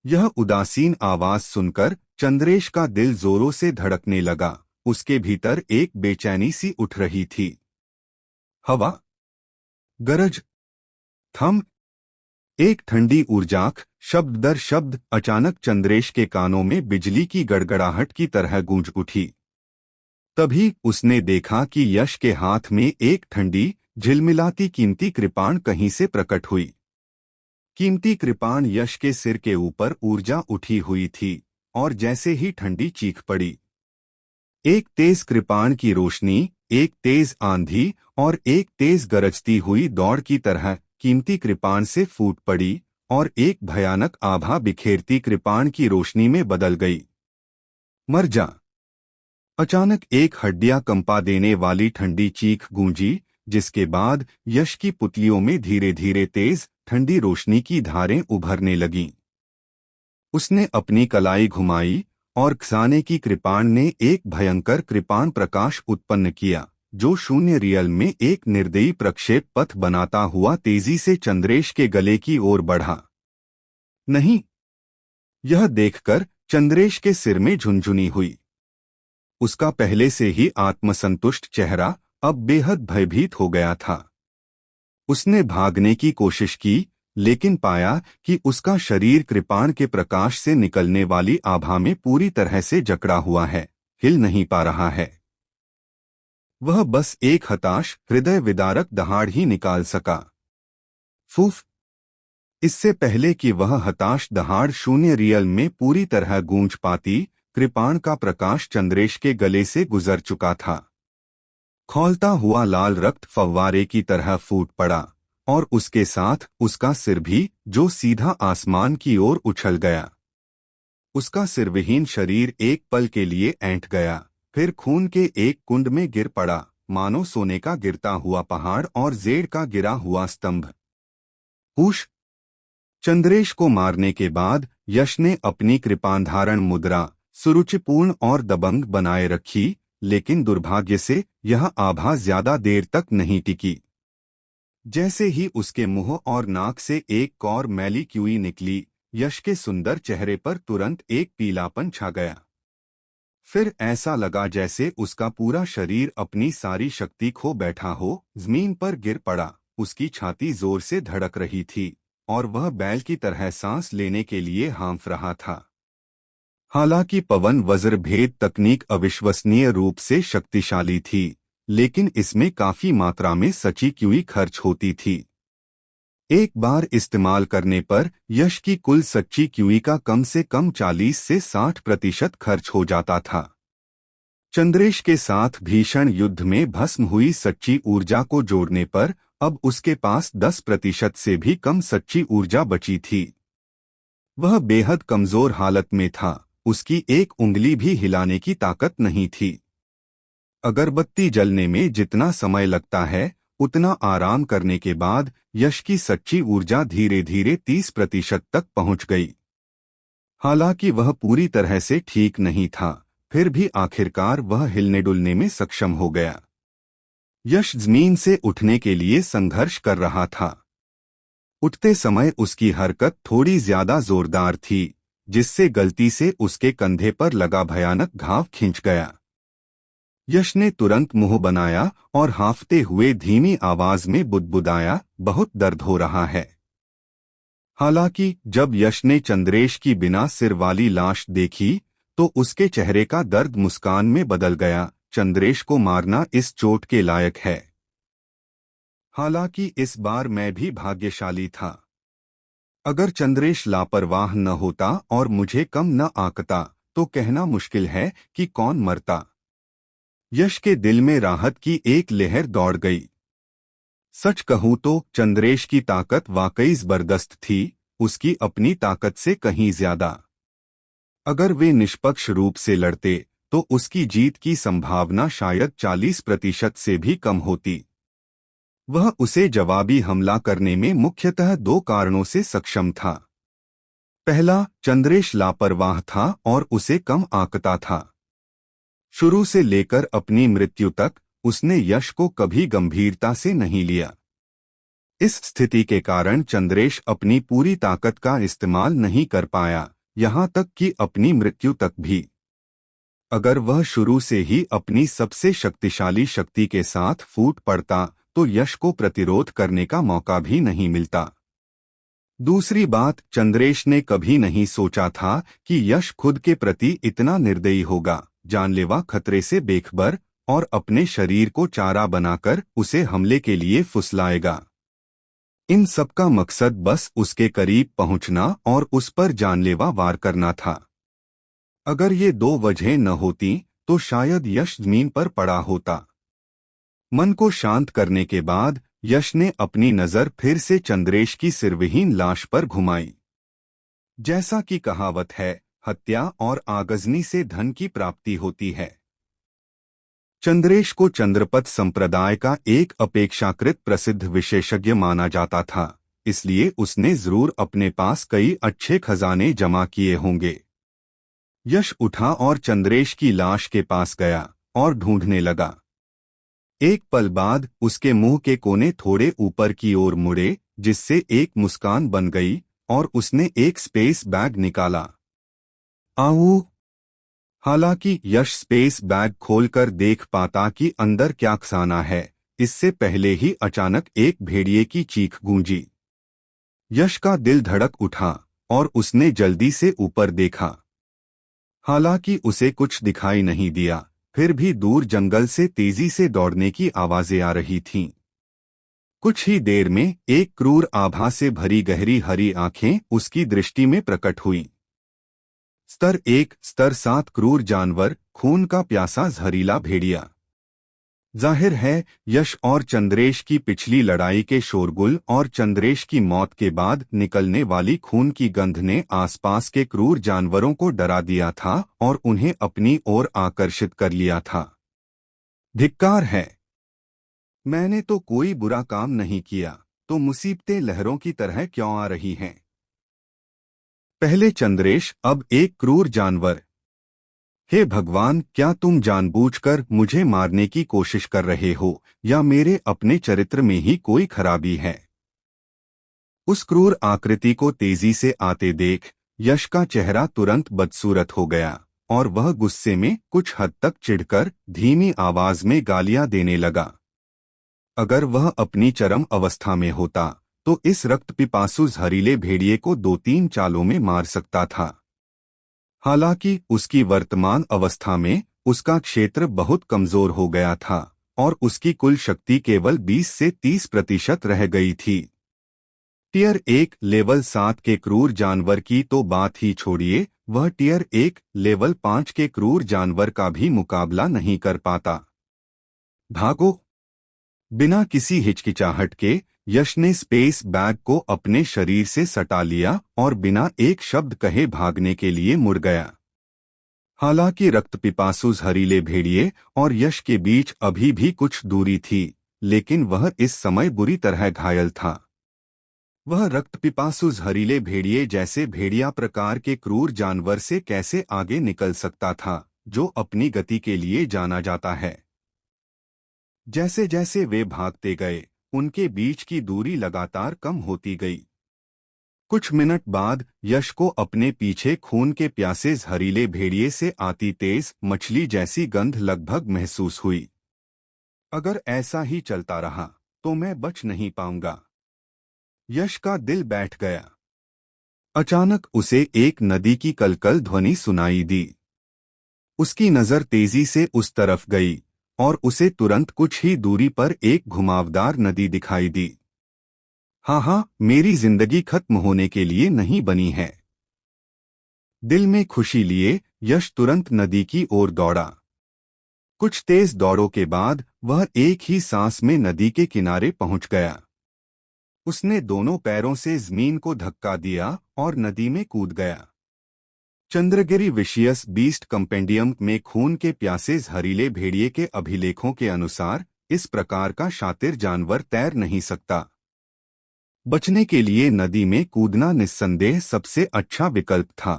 यह उदासीन आवाज सुनकर चंद्रेश का दिल जोरों से धड़कने लगा। उसके भीतर एक बेचैनी सी उठ रही थी। हवा, गरज, थम। एक ठंडी ऊर्जाक शब्द दर शब्द अचानक चंद्रेश के कानों में बिजली की गड़गड़ाहट की तरह गूंज उठी। तभी उसने देखा कि यश के हाथ में एक ठंडी झिलमिलाती कीमती कृपाण कहीं से प्रकट हुई। कीमती कृपाण यश के सिर के ऊपर ऊर्जा उठी हुई थी, और जैसे ही ठंडी चीख पड़ी, एक तेज कृपाण की रोशनी, एक तेज आंधी और एक तेज गरजती हुई दौड़ की तरह कीमती कृपाण से फूट पड़ी और एक भयानक आभा बिखेरती कृपाण की रोशनी में बदल गई। मर जा। अचानक एक हड्डियां कंपा देने वाली ठंडी चीख गूंजी, जिसके बाद यश की पुतलियों में धीरे धीरे तेज ठंडी रोशनी की धारें उभरने लगीं। उसने अपनी कलाई घुमाई और खसाने की कृपाण ने एक भयंकर कृपाण प्रकाश उत्पन्न किया, जो शून्य रियल में एक निर्दयी प्रक्षेप पथ बनाता हुआ तेजी से चंद्रेश के गले की ओर बढ़ा। नहीं। यह देखकर चंद्रेश के सिर में झुनझुनी हुई। उसका पहले से ही आत्मसंतुष्ट चेहरा अब बेहद भयभीत हो गया था। उसने भागने की कोशिश की, लेकिन पाया कि उसका शरीर कृपाण के प्रकाश से निकलने वाली आभा में पूरी तरह से जकड़ा हुआ है, हिल नहीं पा रहा है। वह बस एक हताश हृदय विदारक दहाड़ ही निकाल सका। फूफ। इससे पहले कि वह हताश दहाड़ शून्य रियल में पूरी तरह गूंज पाती, कृपाण का प्रकाश चंद्रेश के गले से गुजर चुका था। खौलता हुआ लाल रक्त फव्वारे की तरह फूट पड़ा, और उसके साथ उसका सिर भी, जो सीधा आसमान की ओर उछल गया। उसका सिरविहीन शरीर एक पल के लिए ऐंठ गया, फिर खून के एक कुंड में गिर पड़ा, मानो सोने का गिरता हुआ पहाड़ और जेड़ का गिरा हुआ स्तंभ। हुश। चंद्रेश को मारने के बाद यश ने अपनी कृपाधारण मुद्रा सुरुचिपूर्ण और दबंग बनाए रखी, लेकिन दुर्भाग्य से यह आभा ज्यादा देर तक नहीं टिकी। जैसे ही उसके मुंह और नाक से एक कौर मैली क्यूई निकली, यश के सुंदर चेहरे पर तुरंत एक पीलापन छा गया। फिर ऐसा लगा जैसे उसका पूरा शरीर अपनी सारी शक्ति खो बैठा हो, जमीन पर गिर पड़ा। उसकी छाती जोर से धड़क रही थी और वह बैल की तरह सांस लेने के लिए हाँफ रहा था। हालांकि पवन वज्र भेद तकनीक अविश्वसनीय रूप से शक्तिशाली थी, लेकिन इसमें काफी मात्रा में सची क्यूई खर्च होती थी। एक बार इस्तेमाल करने पर यश की कुल सच्ची क्यूई का कम से कम 40 से 60% खर्च हो जाता था। चंद्रेश के साथ भीषण युद्ध में भस्म हुई सच्ची ऊर्जा को जोड़ने पर अब उसके पास 10% से भी कम सच्ची ऊर्जा बची थी। वह बेहद कमजोर हालत में था, उसकी एक उंगली भी हिलाने की ताकत नहीं थी। अगरबत्ती जलने में जितना समय लगता है, उतना आराम करने के बाद यश की सच्ची ऊर्जा धीरे धीरे 30% तक पहुंच गई। हालांकि वह पूरी तरह से ठीक नहीं था, फिर भी आखिरकार वह हिलने डुलने में सक्षम हो गया। यश जमीन से उठने के लिए संघर्ष कर रहा था। उठते समय उसकी हरकत थोड़ी ज्यादा जोरदार थी, जिससे गलती से उसके कंधे पर लगा भयानक घाव खिंच गया। यश ने तुरंत मुंह बनाया और हांफते हुए धीमी आवाज में बुदबुदाया, बहुत दर्द हो रहा है। हालांकि जब यश ने चंद्रेश की बिना सिर वाली लाश देखी तो उसके चेहरे का दर्द मुस्कान में बदल गया। चंद्रेश को मारना इस चोट के लायक है। हालांकि इस बार मैं भी भाग्यशाली था। अगर चंद्रेश लापरवाह न होता और मुझे कम न आंकता तो कहना मुश्किल है कि कौन मरता। यश के दिल में राहत की एक लहर दौड़ गई। सच कहूं तो चंद्रेश की ताकत वाकई जबरदस्त थी, उसकी अपनी ताकत से कहीं ज्यादा। अगर वे निष्पक्ष रूप से लड़ते तो उसकी जीत की संभावना शायद 40% से भी कम होती। वह उसे जवाबी हमला करने में मुख्यतः 2 कारणों से सक्षम था। पहला, चंद्रेश लापरवाह था और उसे कम आंकता था। शुरू से लेकर अपनी मृत्यु तक उसने यश को कभी गंभीरता से नहीं लिया। इस स्थिति के कारण चंद्रेश अपनी पूरी ताकत का इस्तेमाल नहीं कर पाया, यहाँ तक कि अपनी मृत्यु तक भी। अगर वह शुरू से ही अपनी सबसे शक्तिशाली शक्ति के साथ फूट पड़ता तो यश को प्रतिरोध करने का मौका भी नहीं मिलता। दूसरी बात, चंद्रेश ने कभी नहीं सोचा था कि यश खुद के प्रति इतना निर्दयी होगा, जानलेवा खतरे से बेखबर, और अपने शरीर को चारा बनाकर उसे हमले के लिए फुसलाएगा। इन सबका मकसद बस उसके करीब पहुंचना और उस पर जानलेवा वार करना था। अगर ये 2 वजहें न होती तो शायद यश जमीन पर पड़ा होता। मन को शांत करने के बाद यश ने अपनी नजर फिर से चंद्रेश की सिरविहीन लाश पर घुमाई। जैसा कि कहावत है, हत्या और आगजनी से धन की प्राप्ति होती है। चंद्रेश को चंद्रपत संप्रदाय का एक अपेक्षाकृत प्रसिद्ध विशेषज्ञ माना जाता था, इसलिए उसने जरूर अपने पास कई अच्छे खजाने जमा किए होंगे। यश उठा और चंद्रेश की लाश के पास गया और ढूंढने लगा। एक पल बाद उसके मुंह के कोने थोड़े ऊपर की ओर मुड़े, जिससे एक मुस्कान बन गई और उसने एक स्पेस बैग निकाला। आऊ! हालांकि यश स्पेस बैग खोलकर देख पाता कि अंदर क्या खजाना है, इससे पहले ही अचानक एक भेड़िए की चीख गूंजी। यश का दिल धड़क उठा और उसने जल्दी से ऊपर देखा। हालांकि उसे कुछ दिखाई नहीं दिया, फिर भी दूर जंगल से तेजी से दौड़ने की आवाजें आ रही थीं। कुछ ही देर में एक क्रूर आभा से भरी गहरी हरी आंखें उसकी दृष्टि में प्रकट हुईं। स्तर 1, स्तर 7 क्रूर जानवर, खून का प्यासा जहरीला भेड़िया। जाहिर है, यश और चंद्रेश की पिछली लड़ाई के शोरगुल और चंद्रेश की मौत के बाद निकलने वाली खून की गंध ने आसपास के क्रूर जानवरों को डरा दिया था और उन्हें अपनी ओर आकर्षित कर लिया था। धिक्कार है! मैंने तो कोई बुरा काम नहीं किया, तो मुसीबतें लहरों की तरह क्यों आ रही हैं? पहले चंद्रेश, अब एक क्रूर जानवर। हे भगवान, क्या तुम जानबूझकर मुझे मारने की कोशिश कर रहे हो या मेरे अपने चरित्र में ही कोई खराबी है? उस क्रूर आकृति को तेजी से आते देख यश का चेहरा तुरंत बदसूरत हो गया और वह गुस्से में कुछ हद तक चिढ़कर धीमी आवाज में गालियां देने लगा। अगर वह अपनी चरम अवस्था में होता तो इस रक्त पिपासु जहरीले भेड़िए को 2-3 चालों में मार सकता था। हालांकि उसकी वर्तमान अवस्था में उसका क्षेत्र बहुत कमजोर हो गया था और उसकी कुल शक्ति केवल 20 से 30% रह गई थी। टियर 1 लेवल 7 के क्रूर जानवर की तो बात ही छोड़िए, वह टियर 1 लेवल 5 के क्रूर जानवर का भी मुकाबला नहीं कर पाता। भागो! बिना किसी हिचकिचाहट के यश ने स्पेस बैग को अपने शरीर से सटा लिया और बिना एक शब्द कहे भागने के लिए मुड़ गया। हालांकि रक्त पिपासु जहरीले भेड़िए और यश के बीच अभी भी कुछ दूरी थी, लेकिन वह इस समय बुरी तरह घायल था। वह रक्त पिपासु जहरीले भेड़िए जैसे भेड़िया प्रकार के क्रूर जानवर से कैसे आगे निकल सकता था, जो अपनी गति के लिए जाना जाता है। जैसे जैसे वे भागते गए, उनके बीच की दूरी लगातार कम होती गई। कुछ मिनट बाद यश को अपने पीछे खून के प्यासे जहरीले भेड़िए से आती तेज मछली जैसी गंध लगभग महसूस हुई। अगर ऐसा ही चलता रहा तो मैं बच नहीं पाऊंगा। यश का दिल बैठ गया। अचानक उसे एक नदी की कलकल ध्वनि सुनाई दी। उसकी नजर तेजी से उस तरफ गई और उसे तुरंत कुछ ही दूरी पर एक घुमावदार नदी दिखाई दी। हाँ, मेरी जिंदगी खत्म होने के लिए नहीं बनी है। दिल में खुशी लिए यश तुरंत नदी की ओर दौड़ा। कुछ तेज दौड़ों के बाद वह एक ही सांस में नदी के किनारे पहुंच गया। उसने दोनों पैरों से जमीन को धक्का दिया और नदी में कूद गया। चंद्रगिरी विशियस बीस्ट कंपेंडियम में खून के प्यासे जहरीले भेड़िए के अभिलेखों के अनुसार इस प्रकार का शातिर जानवर तैर नहीं सकता। बचने के लिए नदी में कूदना निस्संदेह सबसे अच्छा विकल्प था।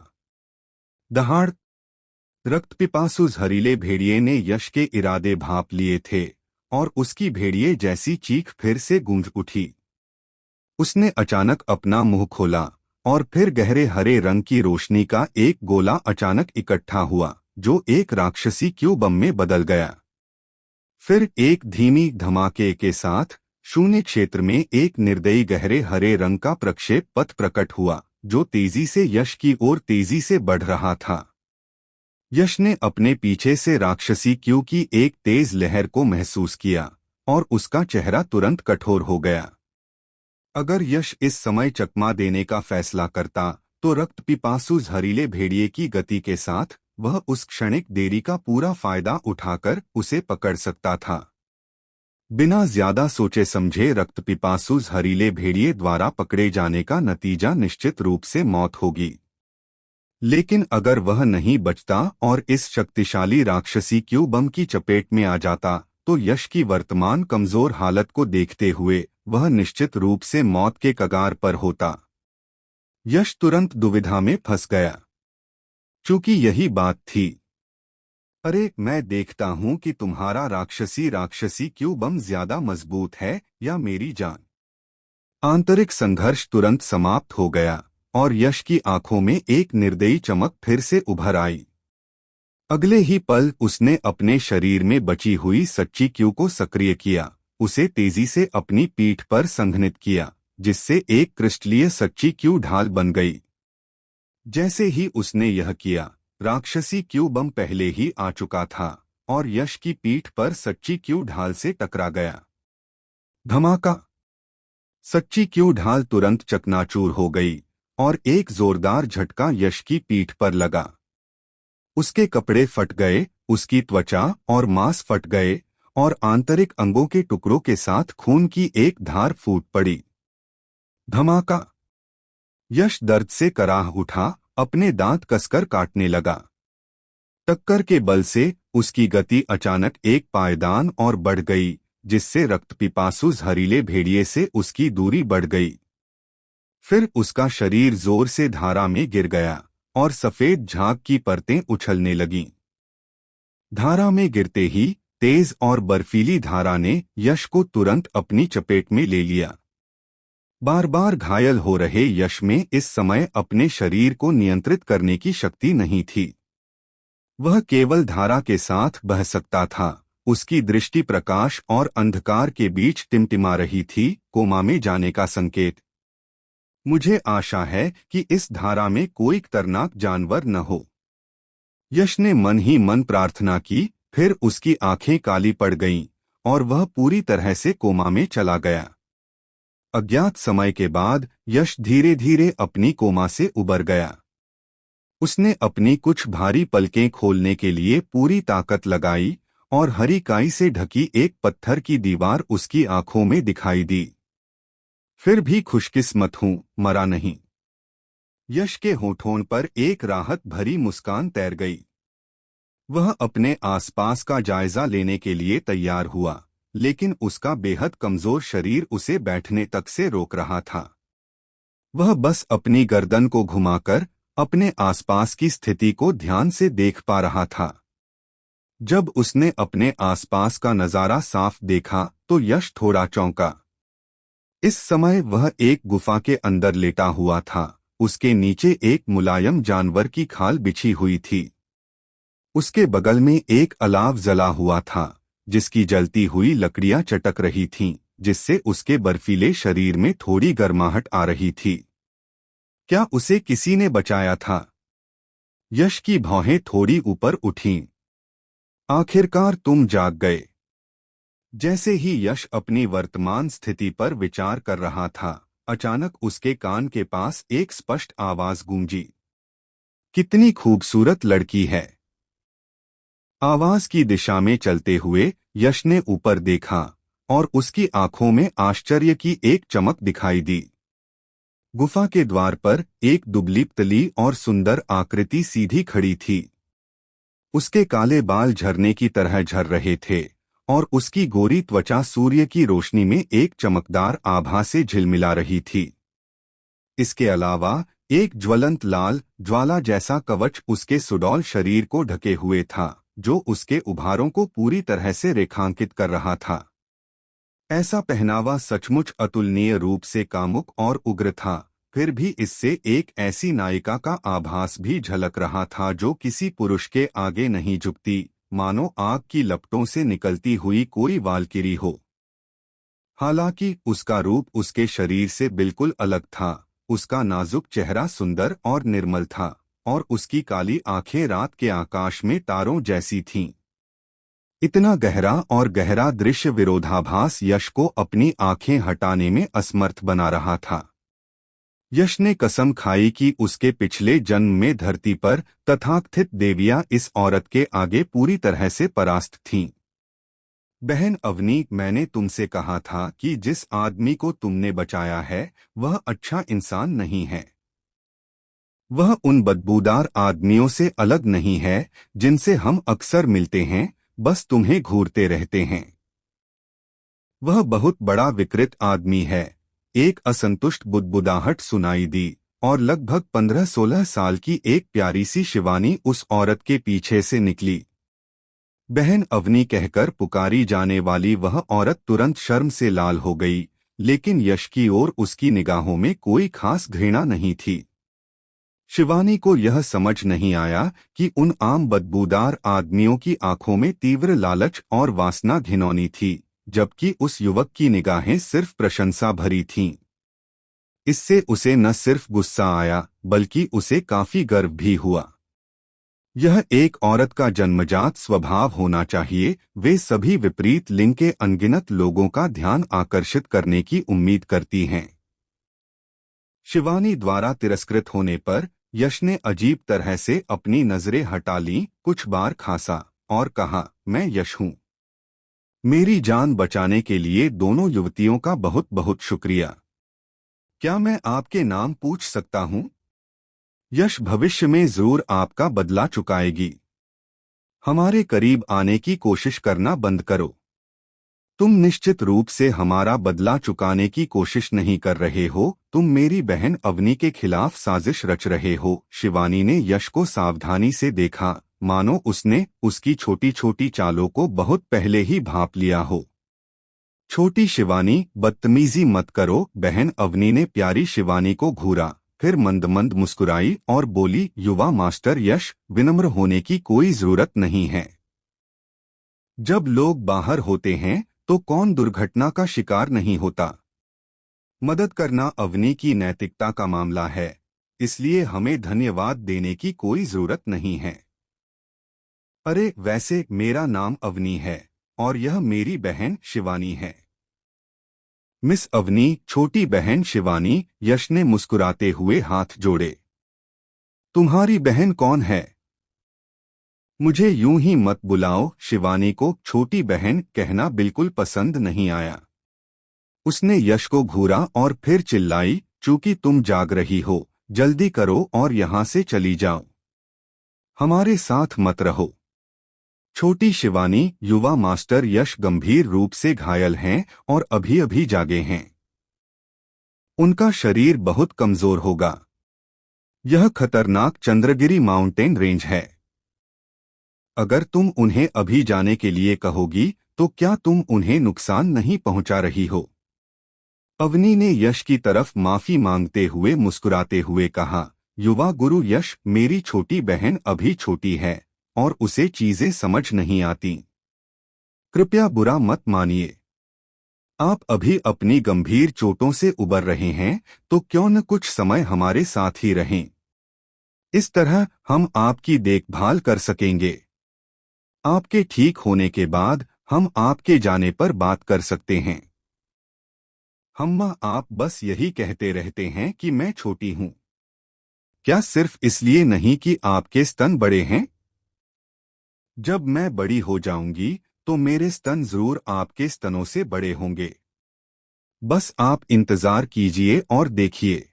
दहाड़! रक्त पिपासु जहरीले भेड़िए ने यश के इरादे भांप लिए थे और उसकी भेड़िए जैसी चीख फिर से गूंज उठी। उसने अचानक अपना मुंह खोला और फिर गहरे हरे रंग की रोशनी का एक गोला अचानक इकट्ठा हुआ, जो एक राक्षसी क्यू बम में बदल गया। फिर एक धीमी धमाके के साथ शून्य क्षेत्र में एक निर्दयी गहरे हरे रंग का प्रक्षेप पथ प्रकट हुआ, जो तेजी से यश की ओर तेजी से बढ़ रहा था। यश ने अपने पीछे से राक्षसी क्यू की एक तेज लहर को महसूस किया और उसका चेहरा तुरंत कठोर हो गया। अगर यश इस समय चकमा देने का फैसला करता तो रक्त पिपासु जहरीले भेड़िए की गति के साथ वह उस क्षणिक देरी का पूरा फायदा उठाकर उसे पकड़ सकता था। बिना ज्यादा सोचे समझे रक्त पिपासु जहरीले भेड़िए द्वारा पकड़े जाने का नतीजा निश्चित रूप से मौत होगी। लेकिन अगर वह नहीं बचता और इस शक्तिशाली राक्षसी क्यू बम की चपेट में आ जाता तो यश की वर्तमान कमजोर हालत को देखते हुए वह निश्चित रूप से मौत के कगार पर होता। यश तुरंत दुविधा में फंस गया। चूंकि यही बात थी। अरे, मैं देखता हूं कि तुम्हारा राक्षसी क्यू बम ज्यादा मजबूत है या मेरी जान। आंतरिक संघर्ष तुरंत समाप्त हो गया और यश की आंखों में एक निर्दयी चमक फिर से उभर आई। अगले ही पल उसने अपने शरीर में बची हुई सच्ची क्यू को सक्रिय किया, उसे तेजी से अपनी पीठ पर संघनित किया, जिससे एक क्रिस्टलीय सच्ची क्यू ढाल बन गई। जैसे ही उसने यह किया, राक्षसी क्यू बम पहले ही आ चुका था और यश की पीठ पर सच्ची क्यू ढाल से टकरा गया। धमाका! सच्ची क्यू ढाल तुरंत चकनाचूर हो गई और एक जोरदार झटका यश की पीठ पर लगा। उसके कपड़े फट गए, उसकी त्वचा और मांस फट गए और आंतरिक अंगों के टुकड़ों के साथ खून की एक धार फूट पड़ी। धमाका! यश दर्द से कराह उठा, अपने दांत कसकर काटने लगा। टक्कर के बल से उसकी गति अचानक एक पायदान और बढ़ गई, जिससे रक्त पिपासु जहरीले भेड़िए से उसकी दूरी बढ़ गई। फिर उसका शरीर जोर से धारा में गिर गया और सफेद झाग की परतें उछलने लगीं। धारा में गिरते ही तेज और बर्फीली धारा ने यश को तुरंत अपनी चपेट में ले लिया। बार बार घायल हो रहे यश में इस समय अपने शरीर को नियंत्रित करने की शक्ति नहीं थी। वह केवल धारा के साथ बह सकता था उसकी दृष्टि प्रकाश और अंधकार के बीच टिमटिमा रही थी, कोमा में जाने का संकेत। मुझे आशा है कि इस धारा में कोई खतरनाक जानवर न हो। यश ने मन ही मन प्रार्थना की, फिर उसकी आंखें काली पड़ गईं और वह पूरी तरह से कोमा में चला गया। अज्ञात समय के बाद यश धीरे धीरे अपनी कोमा से उबर गया। उसने अपनी कुछ भारी पलकें खोलने के लिए पूरी ताकत लगाई और हरी काई से ढकी एक पत्थर की दीवार उसकी आंखों में दिखाई दी। फिर भी खुशकिस्मत हूं, मरा नहीं। यश के होठों पर एक राहत भरी मुस्कान तैर गई। वह अपने आसपास का जायजा लेने के लिए तैयार हुआ, लेकिन उसका बेहद कमजोर शरीर उसे बैठने तक से रोक रहा था। वह बस अपनी गर्दन को घुमाकर अपने आसपास की स्थिति को ध्यान से देख पा रहा था। जब उसने अपने आसपास का नजारा साफ देखा तो यश थोड़ा चौंका। इस समय वह एक गुफा के अंदर लेटा हुआ था। उसके नीचे एक मुलायम जानवर की खाल बिछी हुई थी। उसके बगल में एक अलाव जला हुआ था, जिसकी जलती हुई लकड़ियां चटक रही थीं, जिससे उसके बर्फीले शरीर में थोड़ी गर्माहट आ रही थी। क्या उसे किसी ने बचाया था? यश की भौहें थोड़ी ऊपर उठीं। आखिरकार तुम जाग गए। जैसे ही यश अपनी वर्तमान स्थिति पर विचार कर रहा था, अचानक उसके कान के पास एक स्पष्ट आवाज गूंजी। कितनी खूबसूरत लड़की है। आवाज की दिशा में चलते हुए यश ने ऊपर देखा और उसकी आंखों में आश्चर्य की एक चमक दिखाई दी। गुफा के द्वार पर एक दुबली पतली और सुंदर आकृति सीधी खड़ी थी। उसके काले बाल झरने की तरह झर रहे थे और उसकी गोरी त्वचा सूर्य की रोशनी में एक चमकदार आभा से झिलमिला रही थी। इसके अलावा एक ज्वलंत लाल ज्वाला जैसा कवच उसके सुडौल शरीर को ढके हुए था, जो उसके उभारों को पूरी तरह से रेखांकित कर रहा था। ऐसा पहनावा सचमुच अतुलनीय रूप से कामुक और उग्र था, फिर भी इससे एक ऐसी नायिका का आभास भी झलक रहा था जो किसी पुरुष के आगे नहीं झुकती, मानो आग की लपटों से निकलती हुई कोई वाल्किरी हो। हालांकि उसका रूप उसके शरीर से बिल्कुल अलग था। उसका नाजुक चेहरा सुंदर और निर्मल था और उसकी काली आंखें रात के आकाश में तारों जैसी थीं। इतना गहरा और गहरा दृश्य विरोधाभास यश को अपनी आंखें हटाने में असमर्थ बना रहा था। यश ने कसम खाई कि उसके पिछले जन्म में धरती पर तथाकथित देवियां इस औरत के आगे पूरी तरह से परास्त थीं। बहन अवनी, मैंने तुमसे कहा था कि जिस आदमी को तुमने बचाया है वह अच्छा इंसान नहीं है। वह उन बदबूदार आदमियों से अलग नहीं है जिनसे हम अक्सर मिलते हैं, बस तुम्हें घूरते रहते हैं। वह बहुत बड़ा विकृत आदमी है। एक असंतुष्ट बुदबुदाहट सुनाई दी और लगभग 15-16 साल की एक प्यारी सी शिवानी उस औरत के पीछे से निकली। बहन अवनी कहकर पुकारी जाने वाली वह औरत तुरंत शर्म से लाल हो गई, लेकिन यश की ओर उसकी निगाहों में कोई खास घृणा नहीं थी। शिवानी को यह समझ नहीं आया कि उन आम बदबूदार आदमियों की आंखों में तीव्र लालच और वासना घिनौनी थी, जबकि उस युवक की निगाहें सिर्फ प्रशंसा भरी थीं। इससे उसे न सिर्फ गुस्सा आया, बल्कि उसे काफी गर्व भी हुआ। यह एक औरत का जन्मजात स्वभाव होना चाहिए, वे सभी विपरीत लिंग के अनगिनत लोगों का ध्यान आकर्षित करने की उम्मीद करती हैं। शिवानी द्वारा तिरस्कृत होने पर यश ने अजीब तरह से अपनी नजरें हटा लीं, कुछ बार खांसा और कहा, मैं यश हूं। मेरी जान बचाने के लिए दोनों युवतियों का बहुत बहुत शुक्रिया। क्या मैं आपके नाम पूछ सकता हूं? यश भविष्य में जरूर आपका बदला चुकाएगी। हमारे करीब आने की कोशिश करना बंद करो। तुम निश्चित रूप से हमारा बदला चुकाने की कोशिश नहीं कर रहे हो, तुम मेरी बहन अवनी के खिलाफ साजिश रच रहे हो। शिवानी ने यश को सावधानी से देखा, मानो उसने उसकी छोटी छोटी चालों को बहुत पहले ही भांप लिया हो। छोटी शिवानी, बदतमीजी मत करो। बहन अवनी ने प्यारी शिवानी को घूरा, फिर मंद मंद मुस्कुराई और बोली, युवा मास्टर यश, विनम्र होने की कोई जरूरत नहीं है। जब लोग बाहर होते हैं तो कौन दुर्घटना का शिकार नहीं होता। मदद करना अवनी की नैतिकता का मामला है, इसलिए हमें धन्यवाद देने की कोई जरूरत नहीं है। अरे वैसे मेरा नाम अवनी है और यह मेरी बहन शिवानी है। मिस अवनी, छोटी बहन शिवानी, यश ने मुस्कुराते हुए हाथ जोड़े। तुम्हारी बहन कौन है? मुझे यूं ही मत बुलाओ। शिवानी को छोटी बहन कहना बिल्कुल पसंद नहीं आया। उसने यश को घूरा और फिर चिल्लाई, चूंकि तुम जाग रही हो, जल्दी करो और यहां से चली जाओ। हमारे साथ मत रहो। छोटी शिवानी, युवा मास्टर यश गंभीर रूप से घायल हैं और अभी अभी जागे हैं। उनका शरीर बहुत कमजोर होगा। यह खतरनाक चंद्रगिरी माउंटेन रेंज है। अगर तुम उन्हें अभी जाने के लिए कहोगी तो क्या तुम उन्हें नुकसान नहीं पहुंचा रही हो? अवनी ने यश की तरफ माफी मांगते हुए मुस्कुराते हुए कहा, युवा गुरु यश, मेरी छोटी बहन अभी छोटी है और उसे चीजें समझ नहीं आती। कृपया बुरा मत मानिए। आप अभी अपनी गंभीर चोटों से उबर रहे हैं, तो क्यों न कुछ समय हमारे साथ ही रहें। इस तरह हम आपकी देखभाल कर सकेंगे। आपके ठीक होने के बाद हम आपके जाने पर बात कर सकते हैं। अम्मा, आप बस यही कहते रहते हैं कि मैं छोटी हूं। क्या सिर्फ इसलिए नहीं कि आपके स्तन बड़े हैं? जब मैं बड़ी हो जाऊंगी तो मेरे स्तन जरूर आपके स्तनों से बड़े होंगे। बस आप इंतजार कीजिए और देखिए।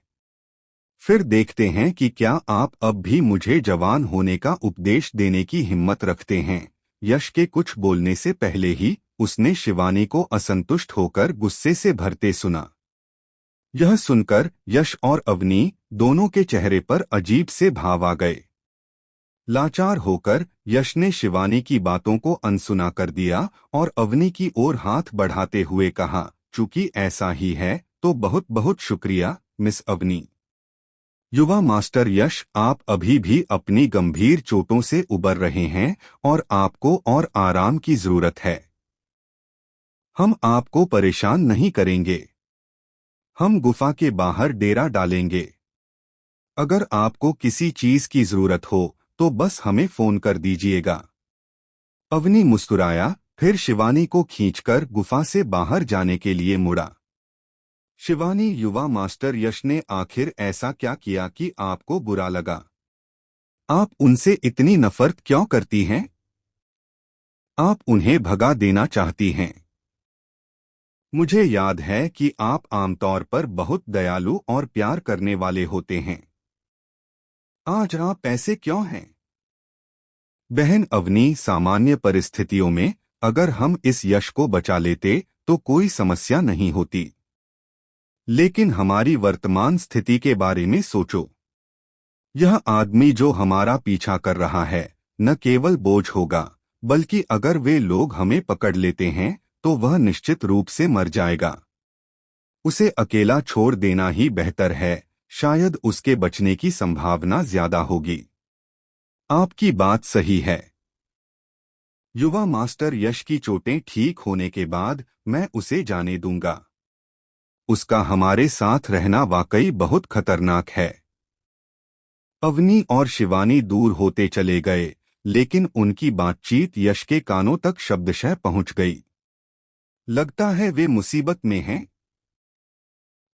फिर देखते हैं कि क्या आप अब भी मुझे जवान होने का उपदेश देने की हिम्मत रखते हैं। यश के कुछ बोलने से पहले ही उसने शिवानी को असंतुष्ट होकर गुस्से से भरते सुना। यह सुनकर यश और अवनी दोनों के चेहरे पर अजीब से भाव आ गए। लाचार होकर यश ने शिवानी की बातों को अनसुना कर दिया और अवनी की ओर हाथ बढ़ाते हुए कहा, चूंकि ऐसा ही है तो बहुत बहुत शुक्रिया मिस अवनी। युवा मास्टर यश, आप अभी भी अपनी गंभीर चोटों से उबर रहे हैं और आपको और आराम की जरूरत है। हम आपको परेशान नहीं करेंगे। हम गुफा के बाहर डेरा डालेंगे। अगर आपको किसी चीज की जरूरत हो तो बस हमें फोन कर दीजिएगा। अवनी मुस्कुराया, फिर शिवानी को खींचकर गुफा से बाहर जाने के लिए मुड़ा। शिवानी, युवा मास्टर यश ने आखिर ऐसा क्या किया कि आपको बुरा लगा? आप उनसे इतनी नफरत क्यों करती हैं? आप उन्हें भगा देना चाहती हैं। मुझे याद है कि आप आमतौर पर बहुत दयालु और प्यार करने वाले होते हैं। आज आप ऐसे क्यों हैं? बहन अवनी, सामान्य परिस्थितियों में अगर हम इस यश को बचा लेते तो कोई समस्या नहीं होती। लेकिन हमारी वर्तमान स्थिति के बारे में सोचो। यह आदमी जो हमारा पीछा कर रहा है न केवल बोझ होगा, बल्कि अगर वे लोग हमें पकड़ लेते हैं तो वह निश्चित रूप से मर जाएगा। उसे अकेला छोड़ देना ही बेहतर है, शायद उसके बचने की संभावना ज्यादा होगी। आपकी बात सही है। युवा मास्टर यश की चोटें ठीक होने के बाद मैं उसे जाने दूंगा। उसका हमारे साथ रहना वाकई बहुत खतरनाक है। अवनी और शिवानी दूर होते चले गए, लेकिन उनकी बातचीत यश के कानों तक शब्दशः पहुंच गई। लगता है वे मुसीबत में हैं।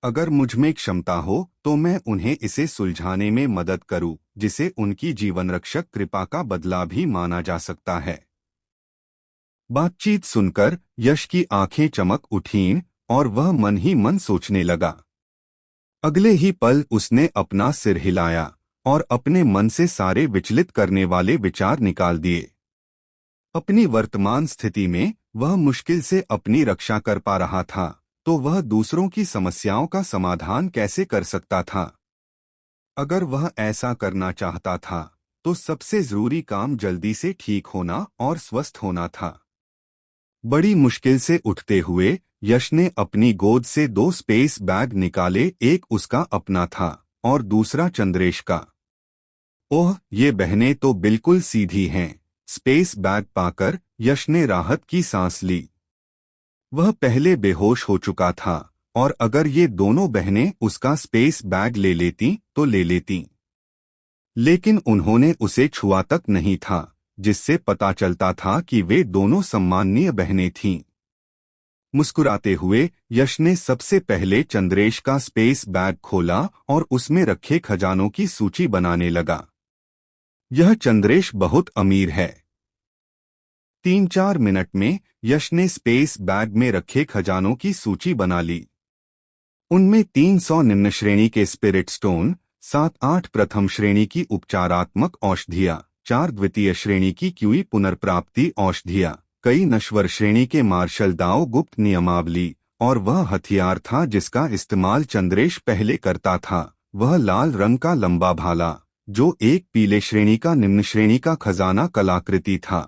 अगर मुझमें क्षमता हो तो मैं उन्हें इसे सुलझाने में मदद करूं, जिसे उनकी जीवन रक्षक कृपा का बदला भी माना जा सकता है। बातचीत सुनकर यश की आंखें चमक उठीं और वह मन ही मन सोचने लगा। अगले ही पल उसने अपना सिर हिलाया और अपने मन से सारे विचलित करने वाले विचार निकाल दिए। अपनी वर्तमान स्थिति में वह मुश्किल से अपनी रक्षा कर पा रहा था, तो वह दूसरों की समस्याओं का समाधान कैसे कर सकता था? अगर वह ऐसा करना चाहता था तो सबसे जरूरी काम जल्दी से ठीक होना और स्वस्थ होना था। बड़ी मुश्किल से उठते हुए यश ने अपनी गोद से 2 स्पेस बैग निकाले, एक उसका अपना था और दूसरा चंद्रेश का। ओह, ये बहनें तो बिल्कुल सीधी हैं। स्पेस बैग पाकर यश ने राहत की सांस ली। वह पहले बेहोश हो चुका था, और अगर ये दोनों बहनें उसका स्पेस बैग ले लेती तो ले लेती, लेकिन उन्होंने उसे छुआ तक नहीं था, जिससे पता चलता था कि वे दोनों सम्माननीय बहनें थीं। मुस्कुराते हुए यश ने सबसे पहले चंद्रेश का स्पेस बैग खोला और उसमें रखे खजानों की सूची बनाने लगा। यह चंद्रेश बहुत अमीर है। 3-4 मिनट में यश ने स्पेस बैग में रखे खजानों की सूची बना ली। उनमें 300 निम्न श्रेणी के स्पिरिट स्टोन, 7-8 प्रथम श्रेणी की उपचारात्मक औषधियाँ, 4 द्वितीय श्रेणी की क्यूई पुनर्प्राप्ति औषधियाँ, कई नश्वर श्रेणी के मार्शल दाओ गुप्त नियमावली, और वह हथियार था जिसका इस्तेमाल चंद्रेश पहले करता था, वह लाल रंग का लंबा भाला, जो एक पीले श्रेणी का निम्न श्रेणी का खजाना कलाकृति था।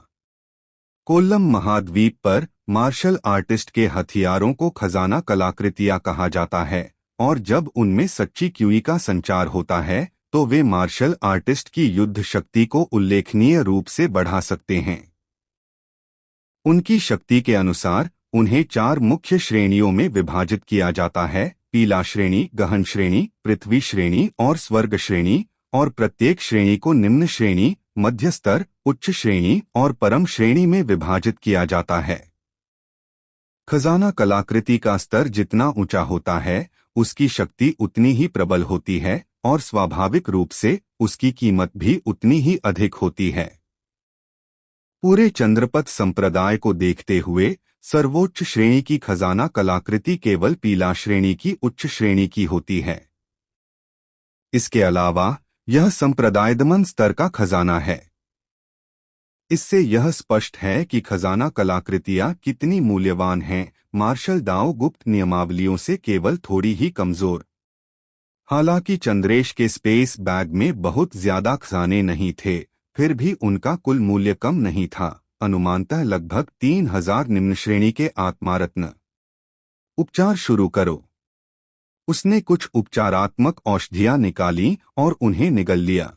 कोल्लम महाद्वीप पर मार्शल आर्टिस्ट के हथियारों को खजाना कलाकृतियां कहा जाता है, और जब उनमें सच्ची क्यूई का संचार होता है तो वे मार्शल आर्टिस्ट की युद्ध शक्ति को उल्लेखनीय रूप से बढ़ा सकते हैं। उनकी शक्ति के अनुसार उन्हें 4 मुख्य श्रेणियों में विभाजित किया जाता है: पीला श्रेणी, गहन श्रेणी, पृथ्वी श्रेणी और स्वर्ग श्रेणी, और प्रत्येक श्रेणी को निम्न श्रेणी, मध्य स्तर, उच्च श्रेणी और परम श्रेणी में विभाजित किया जाता है। खजाना कलाकृति का स्तर जितना ऊंचा होता है, उसकी शक्ति उतनी ही प्रबल होती है, और स्वाभाविक रूप से उसकी कीमत भी उतनी ही अधिक होती है। पूरे चंद्रपथ संप्रदाय को देखते हुए सर्वोच्च श्रेणी की खजाना कलाकृति केवल पीला श्रेणी की उच्च श्रेणी की होती है। इसके अलावा यह संप्रदायदमन स्तर का खजाना है। इससे यह स्पष्ट है कि खजाना कलाकृतियां कितनी मूल्यवान हैं, मार्शल दाओ गुप्त नियमावलियों से केवल थोड़ी ही कमजोर। हालांकि चंद्रेश के स्पेस बैग में बहुत ज्यादा खजाने नहीं थे, फिर भी उनका कुल मूल्य कम नहीं था, अनुमानतः लगभग 3000 निम्न श्रेणी के आत्मारत्न। उपचार शुरू करो। उसने कुछ उपचारात्मक औषधियां निकाली और उन्हें निगल लिया।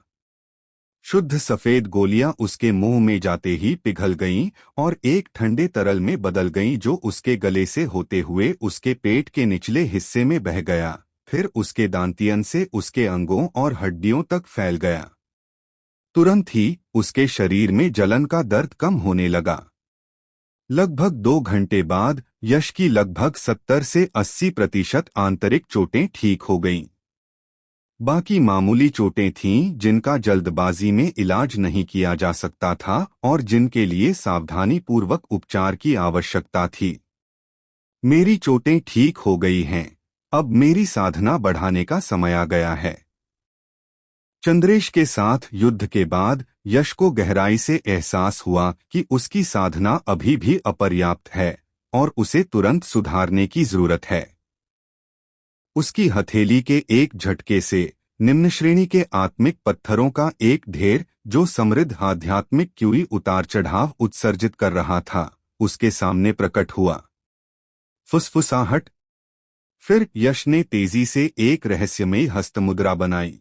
शुद्ध सफेद गोलियां उसके मुंह में जाते ही पिघल गईं और एक ठंडे तरल में बदल गईं, जो उसके गले से होते हुए उसके पेट के निचले हिस्से में बह गया, फिर उसके दांतियन से उसके अंगों और हड्डियों तक फैल गया। तुरंत ही उसके शरीर में जलन का दर्द कम होने लगा। लगभग 2 घंटे बाद यश की लगभग 70 से 80% आंतरिक चोटें ठीक हो गईं। बाकी मामूली चोटें थीं जिनका जल्दबाजी में इलाज नहीं किया जा सकता था और जिनके लिए सावधानीपूर्वक उपचार की आवश्यकता थी। मेरी चोटें ठीक हो गई हैं, अब मेरी साधना बढ़ाने का समय आ गया है। चंद्रेश के साथ युद्ध के बाद यश को गहराई से एहसास हुआ कि उसकी साधना अभी भी अपर्याप्त है और उसे तुरंत सुधारने की जरूरत है। उसकी हथेली के एक झटके से निम्न श्रेणी के आत्मिक पत्थरों का एक ढेर, जो समृद्ध आध्यात्मिक क्यूई उतार चढ़ाव उत्सर्जित कर रहा था, उसके सामने प्रकट हुआ। फुसफुसाहट। फिर यश ने तेजी से एक रहस्यमयी हस्तमुद्रा बनाई।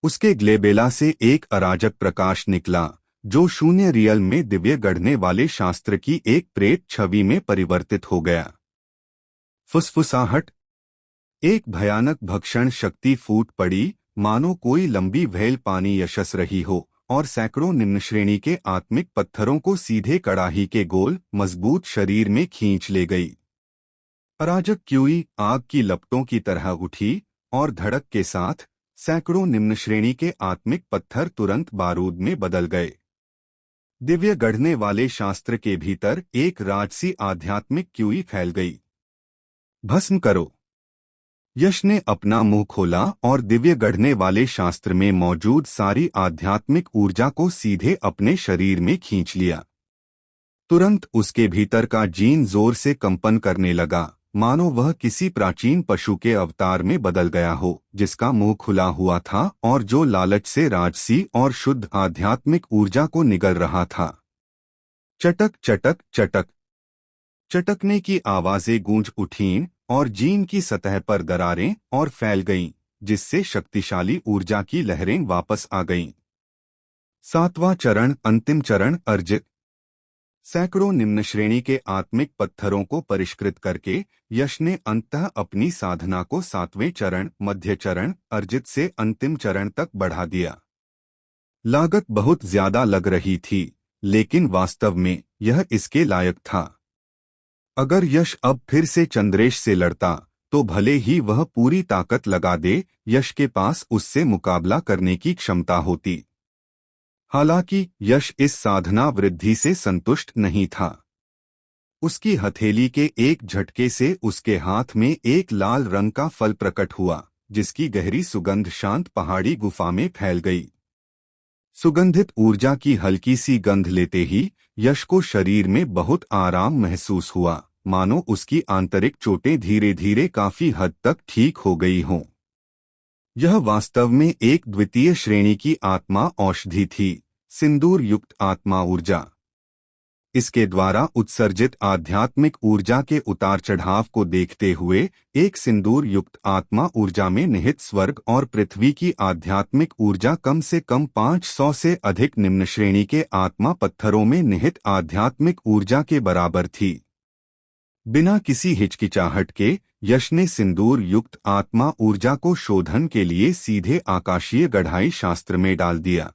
उसके ग्लेबेला से एक अराजक प्रकाश निकला, जो शून्य रियल में दिव्य गढ़ने वाले शास्त्र की एक प्रेत छवि में परिवर्तित हो गया। फुसफुसाहट। एक भयानक भक्षण शक्ति फूट पड़ी, मानो कोई लंबी व्हेल पानी यशस रही हो और सैकड़ों निम्न श्रेणी के आत्मिक पत्थरों को सीधे कड़ाही के गोल मजबूत शरीर में खींच ले गई। अराजक क्यूई आग की लपटों की तरह उठी और धड़क के साथ सैकड़ों निम्न श्रेणी के आत्मिक पत्थर तुरंत बारूद में बदल गए। दिव्य गढ़ने वाले शास्त्र के भीतर एक राजसी आध्यात्मिक क्यूई फैल गई। भस्म करो। यश ने अपना मुंह खोला और दिव्य गढ़ने वाले शास्त्र में मौजूद सारी आध्यात्मिक ऊर्जा को सीधे अपने शरीर में खींच लिया। तुरंत उसके भीतर का जीन जोर से कंपन करने लगा, मानो वह किसी प्राचीन पशु के अवतार में बदल गया हो, जिसका मुंह खुला हुआ था और जो लालच से राजसी और शुद्ध आध्यात्मिक ऊर्जा को निगल रहा था। चटक चटक चटक। चटकने की आवाजें गूंज उठीं और जीन की सतह पर दरारें और फैल गईं, जिससे शक्तिशाली ऊर्जा की लहरें वापस आ गईं। 7वां चरण, अंतिम चरण, अर्जित। सैकड़ों निम्न श्रेणी के आत्मिक पत्थरों को परिष्कृत करके यश ने अंततः अपनी साधना को 7वें चरण, मध्य चरण, अर्जित से अंतिम चरण तक बढ़ा दिया। लागत बहुत ज्यादा लग रही थी, लेकिन वास्तव में यह इसके लायक था। अगर यश अब फिर से चंद्रेश से लड़ता तो भले ही वह पूरी ताकत लगा दे, यश के पास उससे मुकाबला करने की क्षमता होती। हालांकि यश इस साधना वृद्धि से संतुष्ट नहीं था। उसकी हथेली के एक झटके से उसके हाथ में एक लाल रंग का फल प्रकट हुआ, जिसकी गहरी सुगंध शांत पहाड़ी गुफा में फैल गई। सुगंधित ऊर्जा की हल्की सी गंध लेते ही यश को शरीर में बहुत आराम महसूस हुआ, मानो उसकी आंतरिक चोटें धीरे धीरे काफी हद तक ठीक हो गई हों। यह वास्तव में एक द्वितीय श्रेणी की आत्मा औषधि थी, सिंदूर युक्त आत्मा ऊर्जा। इसके द्वारा उत्सर्जित आध्यात्मिक ऊर्जा के उतार चढ़ाव को देखते हुए एक सिंदूर युक्त आत्मा ऊर्जा में निहित स्वर्ग और पृथ्वी की आध्यात्मिक ऊर्जा कम से कम 500 से अधिक निम्न श्रेणी के आत्मा पत्थरों में निहित आध्यात्मिक ऊर्जा के बराबर थी। बिना किसी हिचकिचाहट के यश ने सिंदूर युक्त आत्मा ऊर्जा को शोधन के लिए सीधे आकाशीय गढ़ाई शास्त्र में डाल दिया।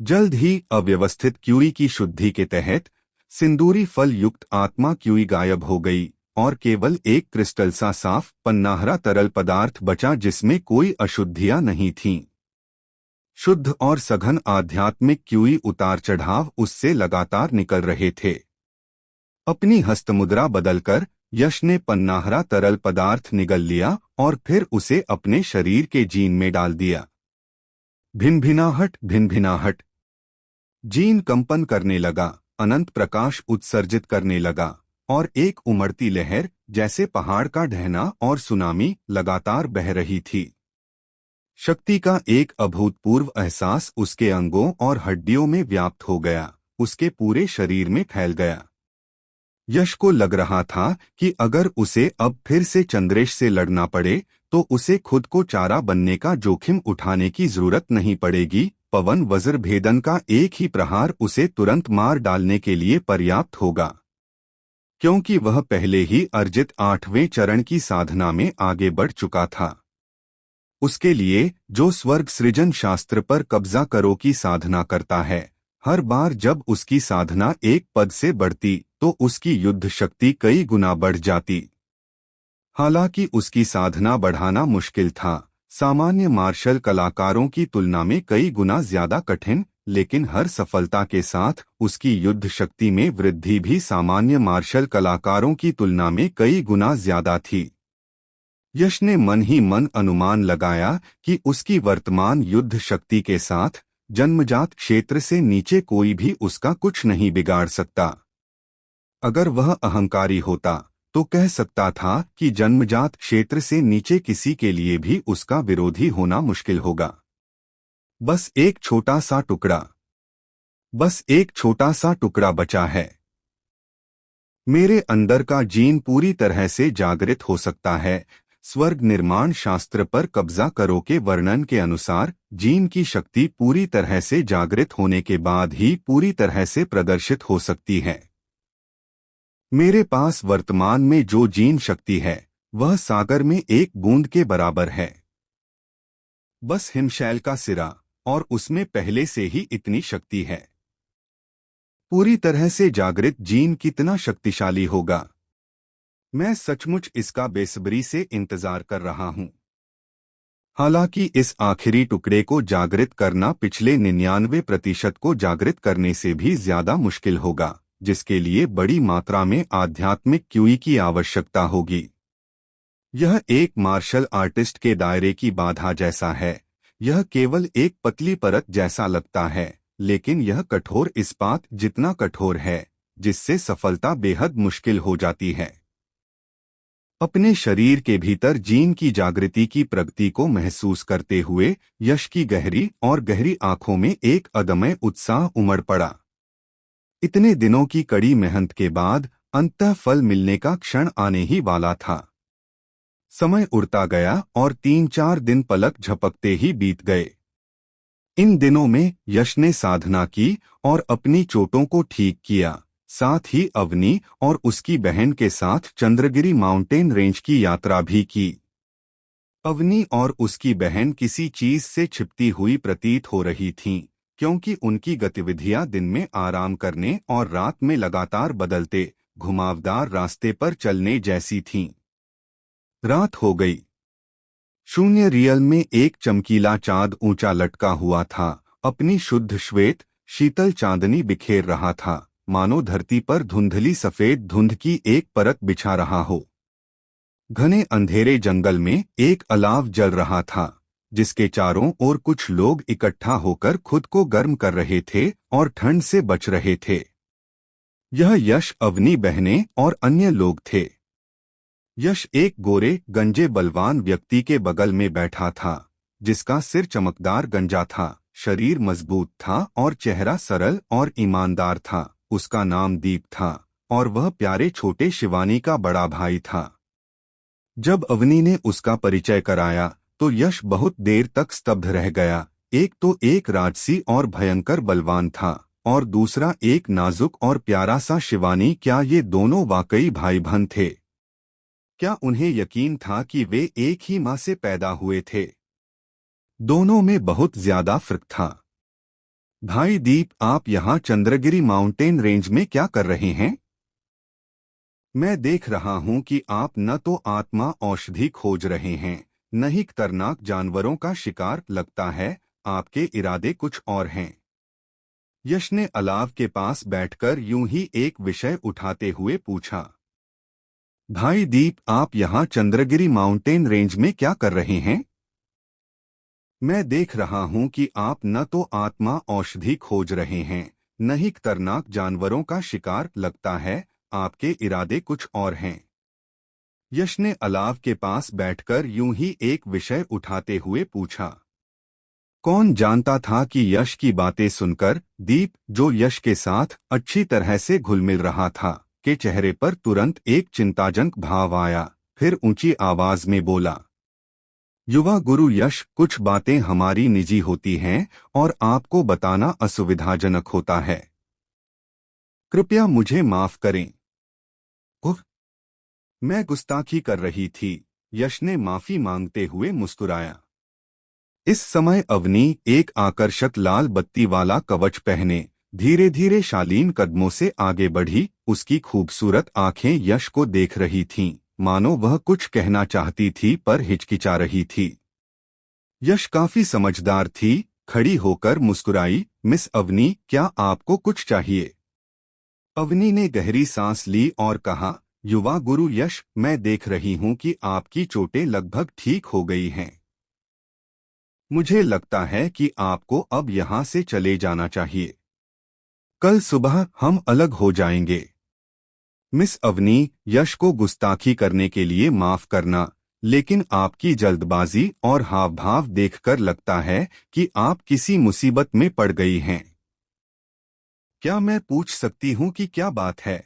जल्द ही अव्यवस्थित क्यूई की शुद्धि के तहत सिंदूरी फल युक्त आत्मा क्यूई गायब हो गई और केवल एक क्रिस्टल सा साफ पन्नाहरा तरल पदार्थ बचा, जिसमें कोई अशुद्धियां नहीं थीं। शुद्ध और सघन आध्यात्मिक क्यूई उतार चढ़ाव उससे लगातार निकल रहे थे। अपनी हस्तमुद्रा बदलकर यश ने पन्नाहरा तरल पदार्थ निगल लिया और फिर उसे अपने शरीर के जीन में डाल दिया। भिनभिनाहट भिनभिनाहट। जीन कंपन करने लगा, अनंत प्रकाश उत्सर्जित करने लगा और एक उमड़ती लहर जैसे पहाड़ का ढहना और सुनामी लगातार बह रही थी। शक्ति का एक अभूतपूर्व एहसास उसके अंगों और हड्डियों में व्याप्त हो गया, उसके पूरे शरीर में फैल गया। यश को लग रहा था कि अगर उसे अब फिर से चंद्रेश से लड़ना पड़े तो उसे खुद को चारा बनने का जोखिम उठाने की जरूरत नहीं पड़ेगी। पवन वज्र भेदन का एक ही प्रहार उसे तुरंत मार डालने के लिए पर्याप्त होगा, क्योंकि वह पहले ही अर्जित 8वें चरण की साधना में आगे बढ़ चुका था। उसके लिए जो स्वर्ग सृजन शास्त्र पर कब्जा करो की साधना करता है, हर बार जब उसकी साधना एक पद से बढ़ती तो उसकी युद्ध शक्ति कई गुना बढ़ जाती। हालांकि उसकी साधना बढ़ाना मुश्किल था, सामान्य मार्शल कलाकारों की तुलना में कई गुना ज्यादा कठिन, लेकिन हर सफलता के साथ उसकी युद्ध शक्ति में वृद्धि भी सामान्य मार्शल कलाकारों की तुलना में कई गुना ज्यादा थी। यश ने मन ही मन अनुमान लगाया कि उसकी वर्तमान युद्ध शक्ति के साथ जन्मजात क्षेत्र से नीचे कोई भी उसका कुछ नहीं बिगाड़ सकता। अगर वह अहंकारी होता तो कह सकता था कि जन्मजात क्षेत्र से नीचे किसी के लिए भी उसका विरोधी होना मुश्किल होगा। बस एक छोटा सा टुकड़ा बचा है। मेरे अंदर का जीन पूरी तरह से जागृत हो सकता है। स्वर्ग निर्माण शास्त्र पर कब्जा करो के वर्णन के अनुसार जीन की शक्ति पूरी तरह से जागृत होने के बाद ही पूरी तरह से प्रदर्शित हो सकती है। मेरे पास वर्तमान में जो जीन शक्ति है वह सागर में एक बूंद के बराबर है। बस हिमशैल का सिरा, और उसमें पहले से ही इतनी शक्ति है। पूरी तरह से जागृत जीन कितना शक्तिशाली होगा। मैं सचमुच इसका बेसब्री से इंतजार कर रहा हूं। हालांकि इस आखिरी टुकड़े को जागृत करना पिछले 99% को जागृत करने से भी ज्यादा मुश्किल होगा, जिसके लिए बड़ी मात्रा में आध्यात्मिक क्यूई की आवश्यकता होगी। यह एक मार्शल आर्टिस्ट के दायरे की बाधा जैसा है। यह केवल एक पतली परत जैसा लगता है, लेकिन यह कठोर इस्पात जितना कठोर है, जिससे सफलता बेहद मुश्किल हो जाती है। अपने शरीर के भीतर जीन की जागृति की प्रगति को महसूस करते हुए यश की गहरी आंखों में एक अदम्य उत्साह उमड़ पड़ा। इतने दिनों की कड़ी मेहनत के बाद अंततः फल मिलने का क्षण आने ही वाला था। समय उड़ता गया और 3-4 दिन पलक झपकते ही बीत गए। इन दिनों में यश ने साधना की और अपनी चोटों को ठीक किया। साथ ही अवनी और उसकी बहन के साथ चंद्रगिरी माउंटेन रेंज की यात्रा भी की। अवनी और उसकी बहन किसी चीज से छिपती हुई प्रतीत हो रही थीं, क्योंकि उनकी गतिविधियां दिन में आराम करने और रात में लगातार बदलते घुमावदार रास्ते पर चलने जैसी थीं। रात हो गई। शून्य रियल में एक चमकीला चांद ऊंचा लटका हुआ था। अपनी शुद्ध श्वेत शीतल चांदनी बिखेर रहा था, मानो धरती पर धुंधली सफेद धुंध की एक परत बिछा रहा हो। घने अंधेरे जंगल में एक अलाव जल रहा था, जिसके चारों ओर कुछ लोग इकट्ठा होकर खुद को गर्म कर रहे थे और ठंड से बच रहे थे। यह यश, अवनी, बहनें और अन्य लोग थे। यश एक गोरे गंजे बलवान व्यक्ति के बगल में बैठा था, जिसका सिर चमकदार गंजा था, शरीर मजबूत था और चेहरा सरल और ईमानदार था। उसका नाम दीप था और वह प्यारे छोटे शिवानी का बड़ा भाई था। जब अवनी ने उसका परिचय कराया तो यश बहुत देर तक स्तब्ध रह गया। एक तो एक राजसी और भयंकर बलवान था और दूसरा एक नाजुक और प्यारा सा शिवानी। क्या ये दोनों वाकई भाई बहन थे? क्या उन्हें यकीन था कि वे एक ही माँ से पैदा हुए थे? दोनों में बहुत ज्यादा फर्क था। भाई दीप, आप यहाँ चंद्रगिरी माउंटेन रेंज में क्या कर रहे हैं? मैं देख रहा हूं कि आप न तो आत्मा औषधि खोज रहे हैं, न ही खतरनाक जानवरों का शिकार। लगता है आपके इरादे कुछ और हैं। यश ने अलाव के पास बैठकर यूं ही एक विषय उठाते हुए पूछा। भाई दीप, आप यहाँ चंद्रगिरी माउंटेन रेंज में क्या कर रहे हैं? मैं देख रहा हूं कि आप न तो आत्मा औषधि खोज रहे हैं, न ही खतरनाक जानवरों का शिकार। लगता है आपके इरादे कुछ और हैं। यश ने अलाव के पास बैठकर यूं ही एक विषय उठाते हुए पूछा। कौन जानता था कि यश की बातें सुनकर दीप, जो यश के साथ अच्छी तरह से घुल मिल रहा था, के चेहरे पर तुरंत एक चिंताजनक भाव आया। फिर ऊंची आवाज में बोला, युवा गुरु यश, कुछ बातें हमारी निजी होती हैं और आपको बताना असुविधाजनक होता है। कृपया मुझे माफ करें। उफ, मैं गुस्ताखी कर रही थी। यश ने माफी मांगते हुए मुस्कुराया। इस समय अवनी एक आकर्षक लाल बत्ती वाला कवच पहने धीरे धीरे शालीन कदमों से आगे बढ़ी। उसकी खूबसूरत आंखें यश को देख रही थीं, मानो वह कुछ कहना चाहती थी पर हिचकिचा रही थी। यश काफी समझदार थी। खड़ी होकर मुस्कुराई, मिस अवनी, क्या आपको कुछ चाहिए? अवनी ने गहरी सांस ली और कहा, युवा गुरु यश, मैं देख रही हूं कि आपकी चोटें लगभग ठीक हो गई हैं। मुझे लगता है कि आपको अब यहाँ से चले जाना चाहिए। कल सुबह हम अलग हो जाएंगे। मिस अवनी, यश को गुस्ताखी करने के लिए माफ करना, लेकिन आपकी जल्दबाजी और हाव भाव देखकर लगता है कि आप किसी मुसीबत में पड़ गई हैं। क्या मैं पूछ सकती हूँ कि क्या बात है?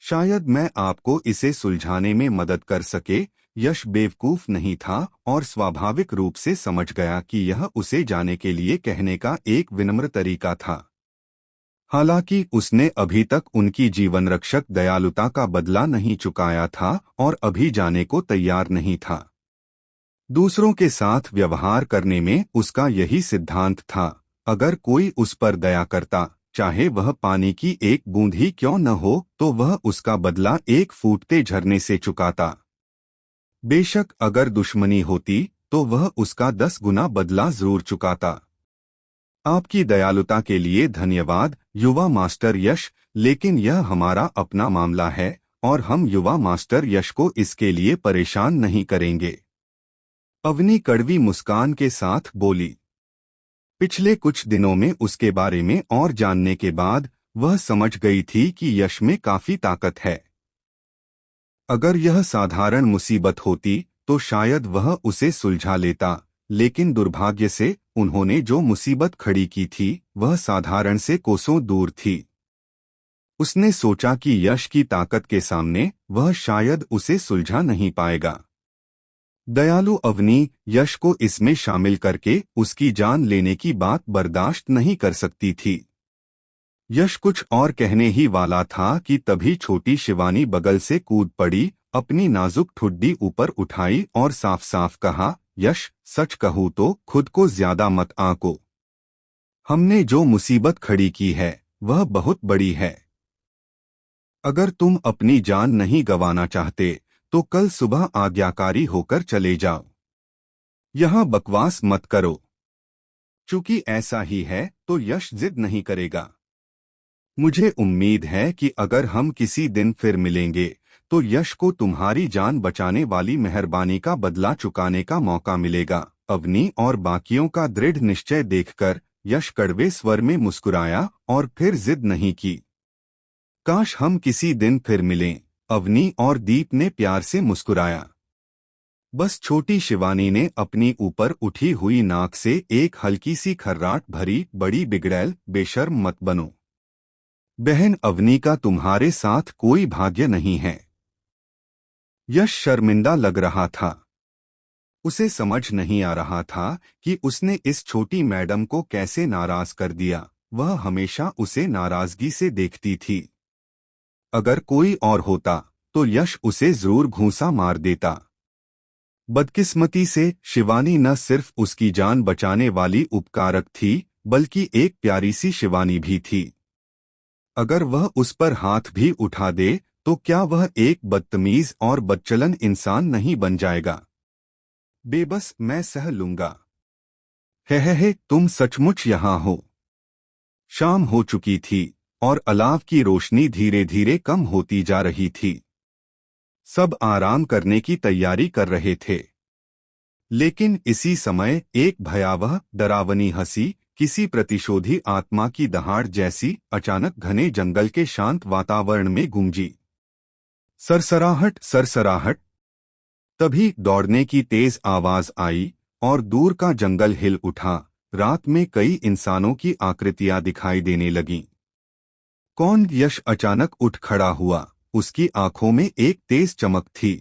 शायद मैं आपको इसे सुलझाने में मदद कर सके। यश बेवकूफ नहीं था और स्वाभाविक रूप से समझ गया कि यह उसे जाने के लिए कहने का एक विनम्र तरीका था। हालांकि उसने अभी तक उनकी जीवन रक्षक दयालुता का बदला नहीं चुकाया था और अभी जाने को तैयार नहीं था। दूसरों के साथ व्यवहार करने में उसका यही सिद्धांत था। अगर कोई उस पर दया करता, चाहे वह पानी की एक बूंद ही क्यों न हो, तो वह उसका बदला एक फूटते झरने से चुकाता। बेशक अगर दुश्मनी होती तो वह उसका 10 गुना बदला जरूर चुकाता। आपकी दयालुता के लिए धन्यवाद युवा मास्टर यश, लेकिन यह हमारा अपना मामला है और हम युवा मास्टर यश को इसके लिए परेशान नहीं करेंगे। अवनी कड़वी मुस्कान के साथ बोली। पिछले कुछ दिनों में उसके बारे में और जानने के बाद वह समझ गई थी कि यश में काफी ताकत है। अगर यह साधारण मुसीबत होती तो शायद वह उसे सुलझा लेता, लेकिन दुर्भाग्य से उन्होंने जो मुसीबत खड़ी की थी वह साधारण से कोसों दूर थी। उसने सोचा कि यश की ताकत के सामने वह शायद उसे सुलझा नहीं पाएगा। दयालु अवनी यश को इसमें शामिल करके उसकी जान लेने की बात बर्दाश्त नहीं कर सकती थी। यश कुछ और कहने ही वाला था कि तभी छोटी शिवानी बगल से कूद पड़ी, अपनी नाजुक ठुड्डी ऊपर उठाई और साफ साफ कहा, यश सच कहूँ तो खुद को ज्यादा मत आंको। हमने जो मुसीबत खड़ी की है वह बहुत बड़ी है। अगर तुम अपनी जान नहीं गंवाना चाहते तो कल सुबह आज्ञाकारी होकर चले जाओ। यहाँ बकवास मत करो। चूंकि ऐसा ही है तो यश जिद नहीं करेगा। मुझे उम्मीद है कि अगर हम किसी दिन फिर मिलेंगे तो यश को तुम्हारी जान बचाने वाली मेहरबानी का बदला चुकाने का मौका मिलेगा। अवनी और बाकियों का दृढ़ निश्चय देखकर यश कड़वे स्वर में मुस्कुराया और फिर जिद नहीं की। काश हम किसी दिन फिर मिलें, अवनी और दीप ने प्यार से मुस्कुराया। बस छोटी शिवानी ने अपनी ऊपर उठी हुई नाक से एक हल्की सी खर्राट भरी, बड़ी बिगड़ैल, बेशर्म मत बनो। बहन अवनी का तुम्हारे साथ कोई भाग्य नहीं है। यश शर्मिंदा लग रहा था। उसे समझ नहीं आ रहा था कि उसने इस छोटी मैडम को कैसे नाराज कर दिया। वह हमेशा उसे नाराजगी से देखती थी। अगर कोई और होता तो यश उसे जरूर घूंसा मार देता। बदकिस्मती से शिवानी न सिर्फ उसकी जान बचाने वाली उपकारक थी बल्कि एक प्यारी सी शिवानी भी थी। अगर वह उस पर हाथ भी उठा दे तो क्या वह एक बदतमीज और बदचलन इंसान नहीं बन जाएगा? बेबस मैं सह लूंगा। हे तुम सचमुच यहाँ हो। शाम हो चुकी थी और अलाव की रोशनी धीरे धीरे कम होती जा रही थी। सब आराम करने की तैयारी कर रहे थे। लेकिन इसी समय एक भयावह डरावनी हंसी, किसी प्रतिशोधी आत्मा की दहाड़ जैसी, अचानक घने जंगल के शांत वातावरण में गूंजी। सरसराहट सरसराहट। तभी दौड़ने की तेज आवाज आई और दूर का जंगल हिल उठा। रात में कई इंसानों की आकृतियां दिखाई देने लगीं। कौन? यश अचानक उठ खड़ा हुआ। उसकी आंखों में एक तेज चमक थी।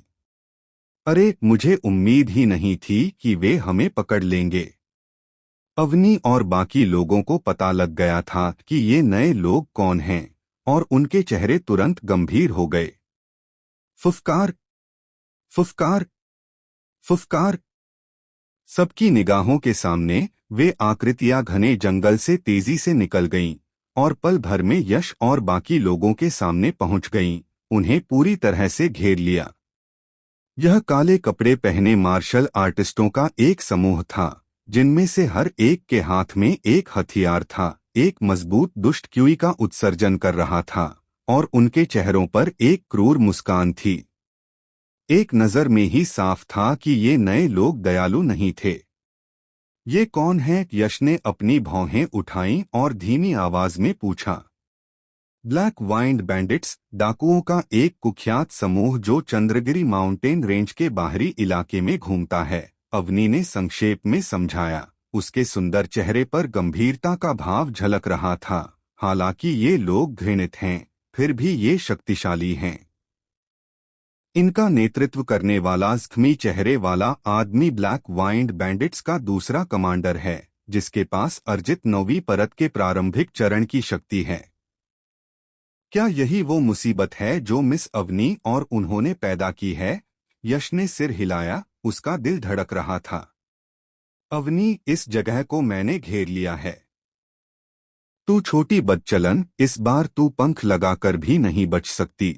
अरे, मुझे उम्मीद ही नहीं थी कि वे हमें पकड़ लेंगे। अवनी और बाकी लोगों को पता लग गया था कि ये नए लोग कौन हैं और उनके चेहरे तुरंत गंभीर हो गए। फुफकार, फुफकार, फुफकार। सबकी निगाहों के सामने वे आकृतियां घने जंगल से तेजी से निकल गईं और पल भर में यश और बाकी लोगों के सामने पहुंच गईं, उन्हें पूरी तरह से घेर लिया। यह काले कपड़े पहने मार्शल आर्टिस्टों का एक समूह था, जिनमें से हर एक के हाथ में एक हथियार था। एक मजबूत दुष्ट क्यूई का उत्सर्जन कर रहा था और उनके चेहरों पर एक क्रूर मुस्कान थी। एक नजर में ही साफ था कि ये नए लोग दयालु नहीं थे। ये कौन है? यश ने अपनी भौहें उठाईं और धीमी आवाज में पूछा। ब्लैक वाइंड बैंडिट्स, डाकुओं का एक कुख्यात समूह जो चंद्रगिरी माउंटेन रेंज के बाहरी इलाके में घूमता है, अवनी ने संक्षेप में समझाया। उसके सुंदर चेहरे पर गंभीरता का भाव झलक रहा था। हालांकि ये लोग घृणित हैं, फिर भी ये शक्तिशाली हैं। इनका नेतृत्व करने वाला जख्मी चेहरे वाला आदमी ब्लैक वाइंड बैंडिट्स का दूसरा कमांडर है, जिसके पास अर्जित 9वीं परत के प्रारंभिक चरण की शक्ति है। क्या यही वो मुसीबत है जो मिस अवनी और उन्होंने पैदा की है? यश ने सिर हिलाया, उसका दिल धड़क रहा था। अवनी, इस जगह को मैंने घेर लिया है। तू छोटी बदचलन, इस बार तू पंख लगाकर भी नहीं बच सकती।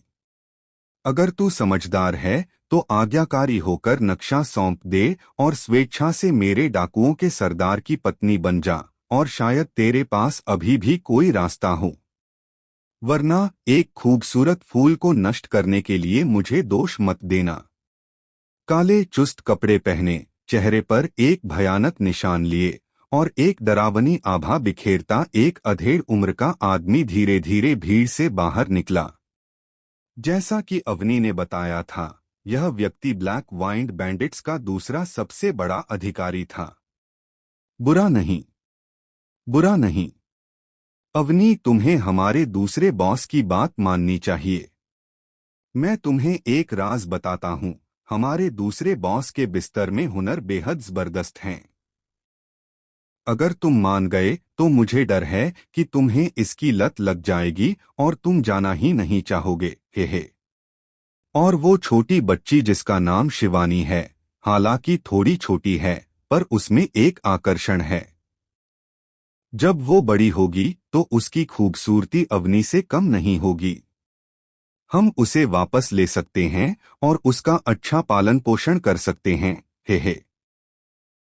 अगर तू समझदार है तो आज्ञाकारी होकर नक्शा सौंप दे और स्वेच्छा से मेरे डाकुओं के सरदार की पत्नी बन जा, और शायद तेरे पास अभी भी कोई रास्ता हो। वरना एक खूबसूरत फूल को नष्ट करने के लिए मुझे दोष मत देना। काले चुस्त कपड़े पहने, चेहरे पर एक भयानक निशान लिए और एक डरावनी आभा बिखेरता एक अधेड़ उम्र का आदमी धीरे धीरे भीड़ से बाहर निकला। जैसा कि अवनी ने बताया था, यह व्यक्ति ब्लैक वाइंड बैंडिट्स का दूसरा सबसे बड़ा अधिकारी था। बुरा नहीं, बुरा नहीं। अवनी, तुम्हें हमारे दूसरे बॉस की बात माननी चाहिए। मैं तुम्हें एक राज बताता हूँ, हमारे दूसरे बॉस के बिस्तर में हुनर बेहद जबरदस्त हैं। अगर तुम मान गए तो मुझे डर है कि तुम्हें इसकी लत लग जाएगी और तुम जाना ही नहीं चाहोगे। हे। और वो छोटी बच्ची जिसका नाम शिवानी है, हालांकि थोड़ी छोटी है, पर उसमें एक आकर्षण है। जब वो बड़ी होगी तो उसकी खूबसूरती अवनी से कम नहीं होगी। हम उसे वापस ले सकते हैं और उसका अच्छा पालन पोषण कर सकते हैं। हे।